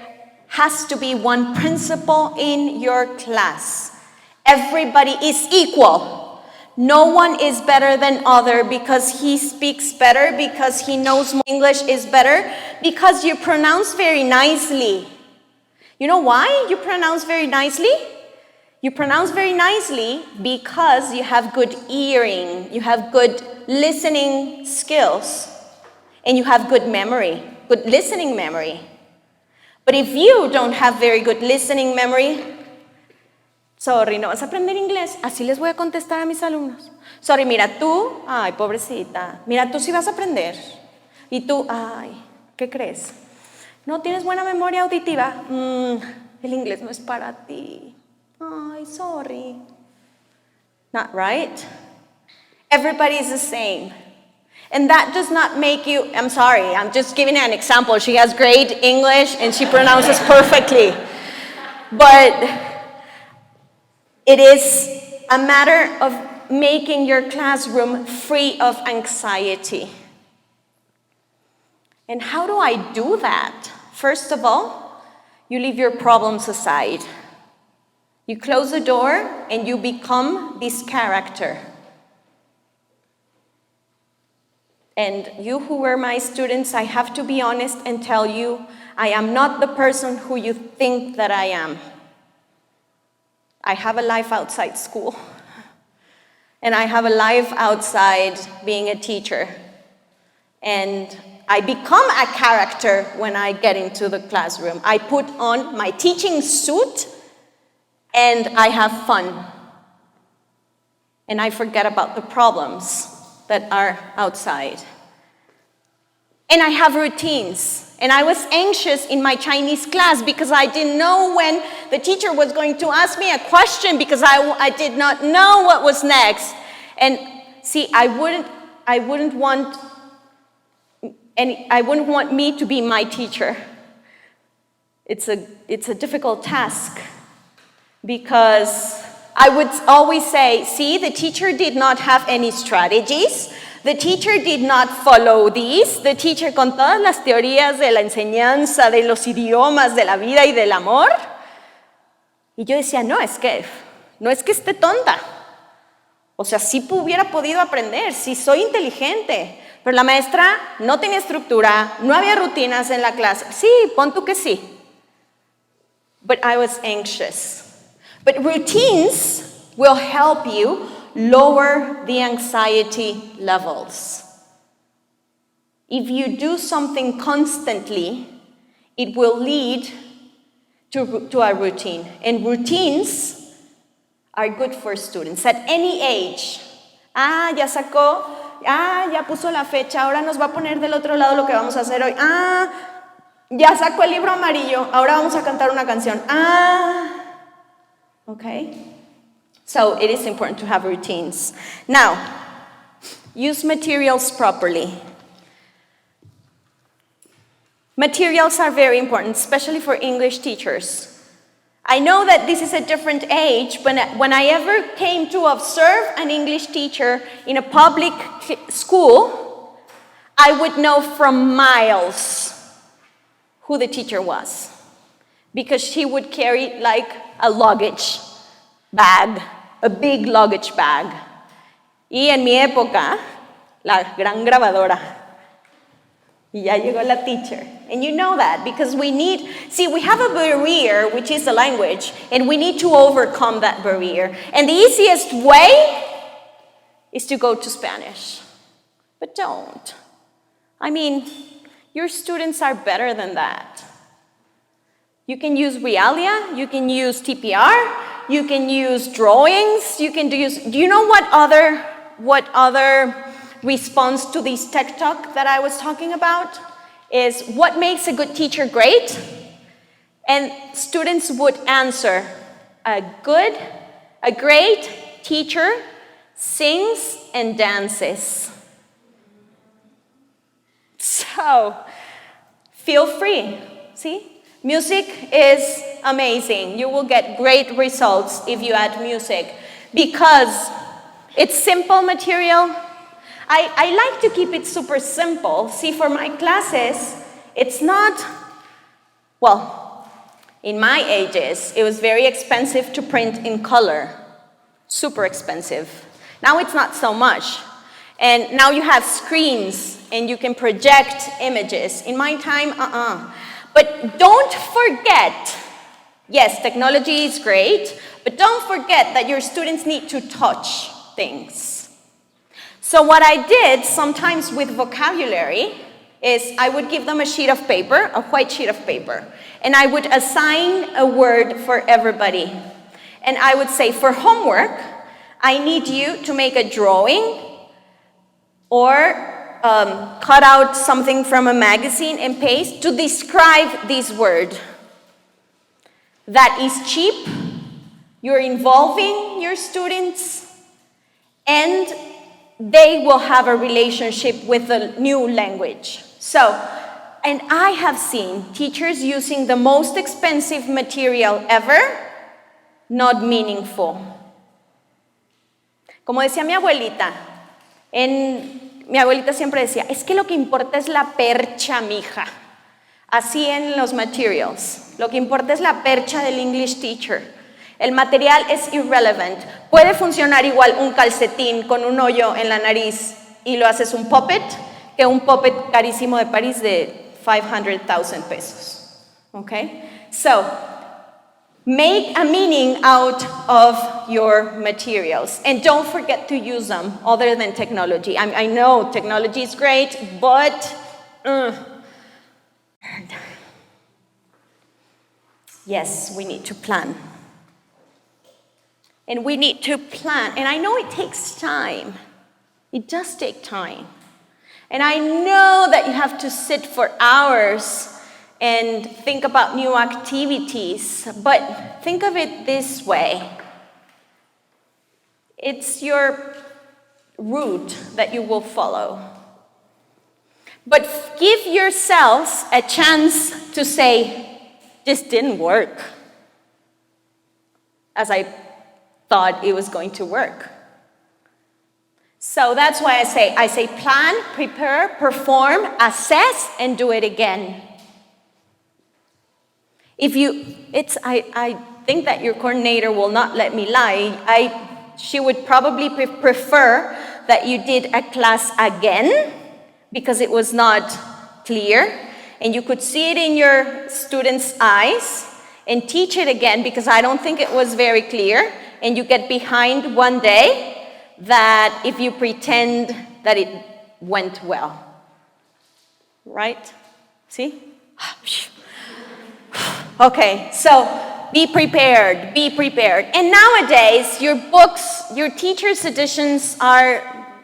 has to be one principal in your class. Everybody is equal. No one is better than other because he speaks better, because he knows more English is better, because you pronounce very nicely. You know why you pronounce very nicely? You pronounce very nicely because you have good hearing, you have good listening skills, and you have good memory, good listening memory. But if you don't have very good listening memory, sorry, no vas a aprender inglés, así les voy a contestar a mis alumnos. Sorry, mira tú, ay, pobrecita, mira tú sí vas a aprender. Y tú, ay, ¿qué crees? No tienes buena memoria auditiva, el inglés no es para ti. Ay, sorry. Not right? Everybody is the same. And that does not make you, I'm sorry, I'm just giving an example. She has great English and she pronounces perfectly. But it is a matter of making your classroom free of anxiety. And how do I do that? First of all, you leave your problems aside. You close the door and you become this character. And you who were my students, I have to be honest and tell you, I am not the person who you think that I am. I have a life outside school. And I have a life outside being a teacher. And I become a character when I get into the classroom. I put on my teaching suit and I have fun. And I forget about the problems that are outside. And I have routines. And I was anxious in my Chinese class because I didn't know when the teacher was going to ask me a question because I did not know what was next. And see, I wouldn't want me to be my teacher. It's a difficult task because I would always say, see, the teacher did not have any strategies. The teacher did not follow these. The teacher con todas las teorías de la enseñanza, de los idiomas, de la vida y del amor. Y yo decía, no es que esté tonta. O sea, sí hubiera podido aprender, sí soy inteligente. Pero la maestra no tenía estructura, no había rutinas en la clase. Sí, pon tú que sí. But I was anxious. But routines will help you lower the anxiety levels. If you do something constantly, it will lead to a routine. And routines are good for students at any age. Ya sacó, ya puso la fecha, ahora nos va a poner del otro lado lo que vamos a hacer hoy. Ya sacó el libro amarillo, ahora vamos a cantar una canción. Okay? So it is important to have routines. Now, use materials properly. Materials are very important, especially for English teachers. I know that this is a different age, but when I ever came to observe an English teacher in a public school, I would know from miles who the teacher was, because she would carry like a luggage bag, a big luggage bag. Y en mi época, la gran grabadora. Y ya llegó la teacher. And you know that because we have a barrier, which is the language, and we need to overcome that barrier. And the easiest way is to go to Spanish. But don't. I mean, your students are better than that. You can use Realia, you can use TPR, you can use drawings, do you know what other response to this tech talk that I was talking about is what makes a good teacher great? And students would answer, a great teacher sings and dances. So, feel free, see? Music is amazing. You will get great results if you add music because it's simple material. I like to keep it super simple. See, for my classes, it's not, well, in my ages, it was very expensive to print in color. Super expensive. Now it's not so much. And now you have screens and you can project images. In my time, But don't forget, yes, technology is great, but don't forget that your students need to touch things. So what I did sometimes with vocabulary is I would give them a sheet of paper, a white sheet of paper, and I would assign a word for everybody. And I would say, for homework, I need you to make a drawing or cut out something from a magazine and paste to describe this word. That is cheap, you're involving your students, and they will have a relationship with the new language. So, and I have seen teachers using the most expensive material ever, not meaningful. Como decía mi abuelita, mi abuelita siempre decía, es que lo que importa es la percha, mija. Así en los materials. Lo que importa es la percha del English teacher. El material es irrelevant. Puede funcionar igual un calcetín con un hoyo en la nariz y lo haces un puppet, que un puppet carísimo de París de 500,000 pesos. Okay? So, make a meaning out of your materials. And don't forget to use them other than technology. I know technology is great, but yes, we need to plan. And we need to plan. And I know it takes time. It does take time. And I know that you have to sit for hours and think about new activities, but think of it this way. It's your route that you will follow. But give yourselves a chance to say, this didn't work as I thought it was going to work. So that's why I say plan, prepare, perform, assess, and do it again. I think that your coordinator will not let me lie. She would probably prefer that you did a class again because it was not clear and you could see it in your students' eyes and teach it again because I don't think it was very clear and you get behind one day that if you pretend that it went well. Right? See? Okay, so be prepared, be prepared. And nowadays, your books, your teacher's editions are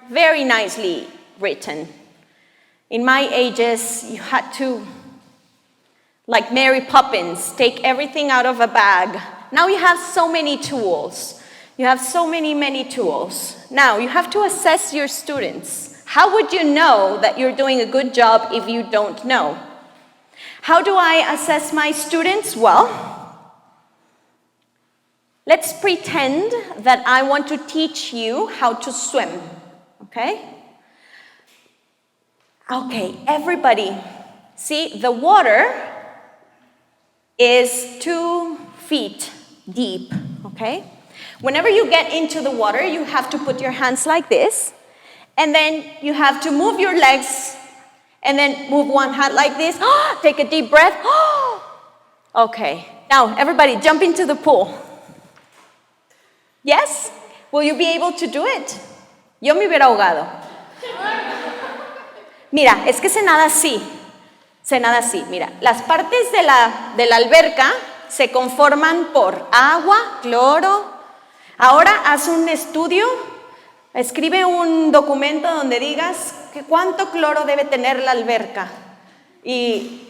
very nicely written. In my ages, you had to, like Mary Poppins, take everything out of a bag. Now you have so many tools. You have so many tools. Now, you have to assess your students. How would you know that you're doing a good job if you don't know? How do I assess my students? Well, Let's pretend that I want to teach you how to swim, okay? Okay, everybody, see, the water is 2 feet deep, okay? Whenever you get into the water, you have to put your hands like this, and then you have to move your legs, and then move one hand like this. Take a deep breath. Okay, now everybody jump into the pool. Yes? Will you be able to do it? Yo me hubiera ahogado. Mira, es que se nada así. Se nada así. Mira, las partes de la alberca se conforman por agua, cloro. Ahora haz un estudio, escribe un documento donde digas que cuánto cloro debe tener la alberca. Y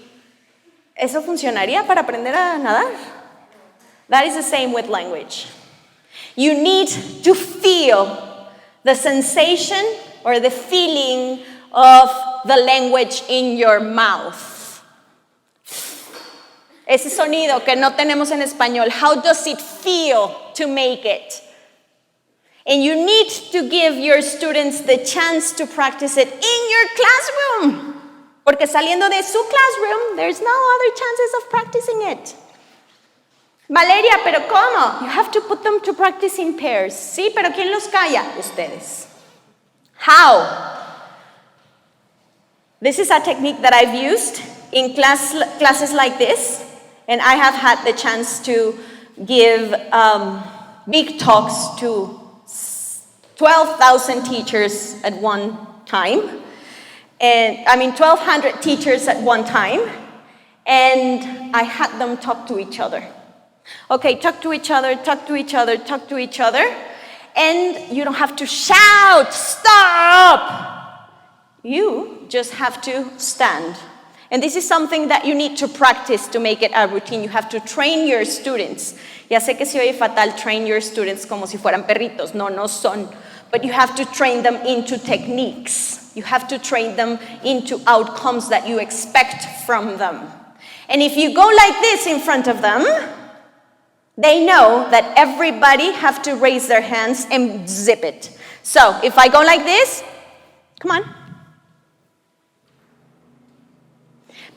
¿eso funcionaría para aprender a nadar? That is the same with language. You need to feel the sensation or the feeling of the language in your mouth. Ese sonido que no tenemos en español, how does it feel to make it? And you need to give your students the chance to practice it in your classroom. Porque saliendo de su classroom, there's no other chances of practicing it. Valeria, ¿pero cómo? You have to put them to practice in pairs. Sí, pero ¿quién los calla? Ustedes. How? This is a technique that I've used in classes like this, and I have had the chance to give big talks to 12,000 teachers at one time. And 1,200 teachers at one time, and I had them talk to each other. Okay, talk to each other, talk to each other, talk to each other, and you don't have to shout, stop! You just have to stand. And this is something that you need to practice to make it a routine. You have to train your students. Ya sé que se oye fatal, train your students como si fueran perritos. No, no son. But you have to train them into techniques. You have to train them into outcomes that you expect from them. And if you go like this in front of them, they know that everybody have to raise their hands and zip it. So if I go like this, come on.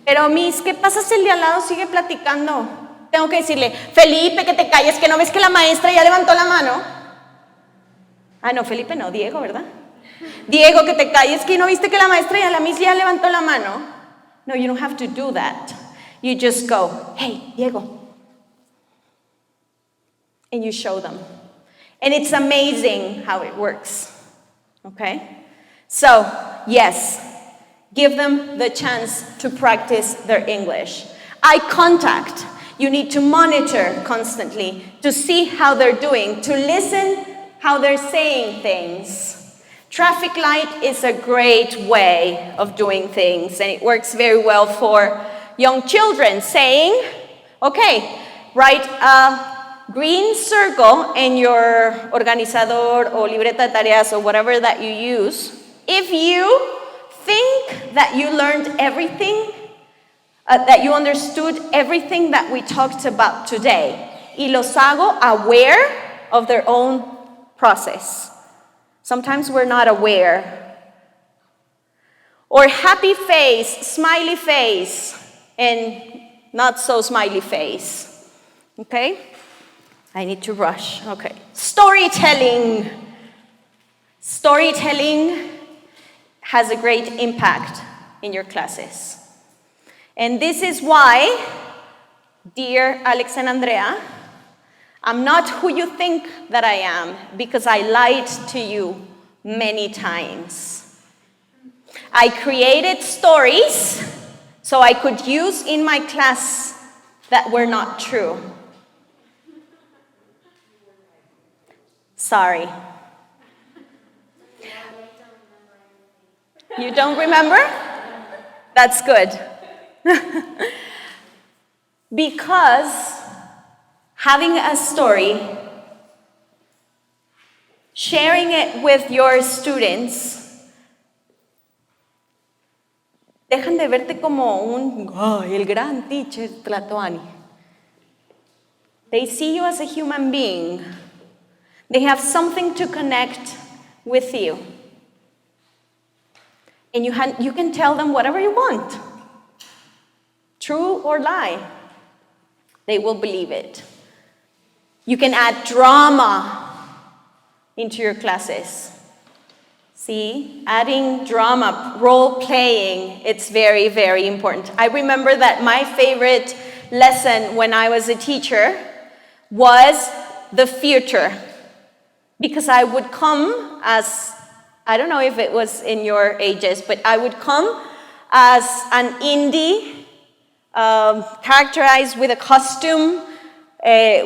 Pero Miss, ¿qué pasa si el de al lado sigue platicando? Tengo que decirle, Felipe, que te calles, que no ves que la maestra ya levantó la mano. Ah, no, Felipe no, Diego, ¿verdad? Diego, que te calles, que no viste que la maestra ya, la Miss ya levantó la mano. No, you don't have to do that. You just go, hey, Diego. And you show them. And it's amazing how it works. Okay? So, yes, give them the chance to practice their English. Eye contact. You need to monitor constantly to see how they're doing, to listen how they're saying things. Traffic light is a great way of doing things, and it works very well for young children, saying, okay, write a green circle in your organizador or libreta de tareas or whatever that you use if you think that you learned everything, that you understood everything that we talked about today. Y los hago aware of their own process. Sometimes we're not aware. Or happy face, smiley face, and not so smiley face. Okay? I need to rush. Okay. Storytelling. Storytelling has a great impact in your classes. And this is why, dear Alex and Andrea, I'm not who you think that I am, because I lied to you many times. I created stories so I could use in my class that were not true. Sorry. You don't remember? That's good. Because having a story, sharing it with your students, dejan de verte como el gran teacher Tlatoani. They see you as a human being. They have something to connect with you. And you can tell them whatever you want. True or lie. They will believe it. You can add drama into your classes. See, adding drama, role-playing, it's very, very important. I remember that my favorite lesson when I was a teacher was the future. Because I would come as, I don't know if it was in your ages, but I would come as an indie, characterized with a costume,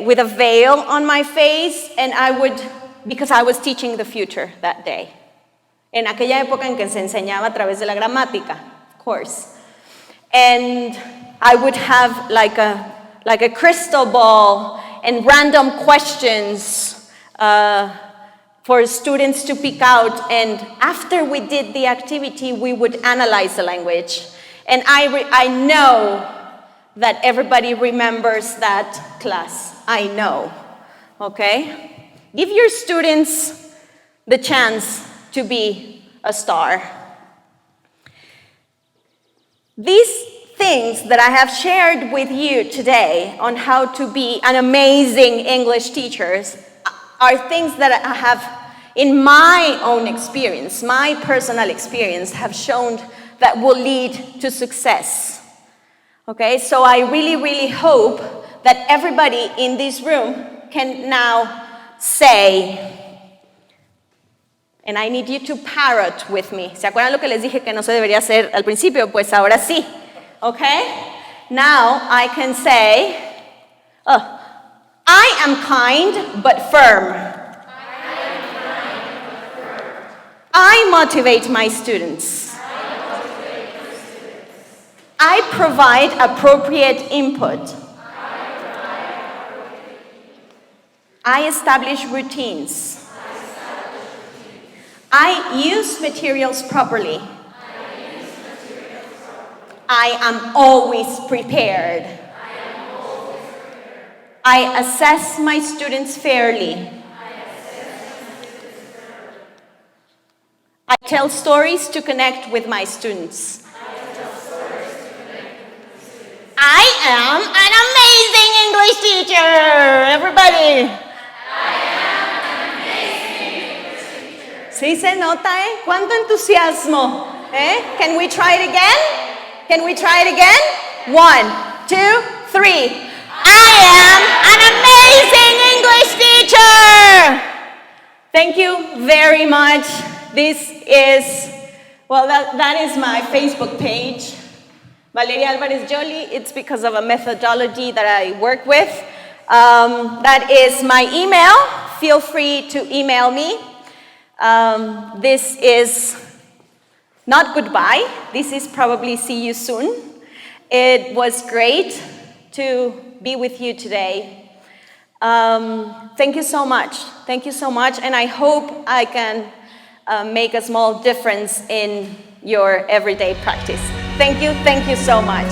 with a veil on my face, and because I was teaching the future that day. En aquella época en que se enseñaba a través de la gramática, of course. And I would have like a crystal ball and random questions for students to pick out. And after we did the activity, we would analyze the language. And I know that everybody remembers that class. I know, okay? Give your students the chance to be a star. These things that I have shared with you today on how to be an amazing English teacher are things that I have, in my own experience, my personal experience, have shown that will lead to success. Okay, so I really, really hope that everybody in this room can now say, and I need you to parrot with me. ¿Se acuerdan lo que les dije que no se debería hacer al principio? Pues ahora sí. Okay? Now I can say, I am kind but firm. I motivate my students. I provide appropriate input. I establish routines. I use materials properly. I am always prepared. I assess my students fairly. I tell stories to connect with my students. I am an amazing English teacher, everybody. ¿Sí se nota, eh? ¿Cuánto entusiasmo? Eh? Can we try it again? Can we try it again? 1, 2, 3. I am an amazing English teacher! Thank you very much. This is, well, that is my Facebook page. Valeria Alvarez Jolie. It's because of a methodology that I work with. That is my email. Feel free to email me. This is not goodbye. This is probably see you soon. It was great to be with you today. Thank you so much. Thank you so much. And I hope I can make a small difference in your everyday practice. Thank you so much.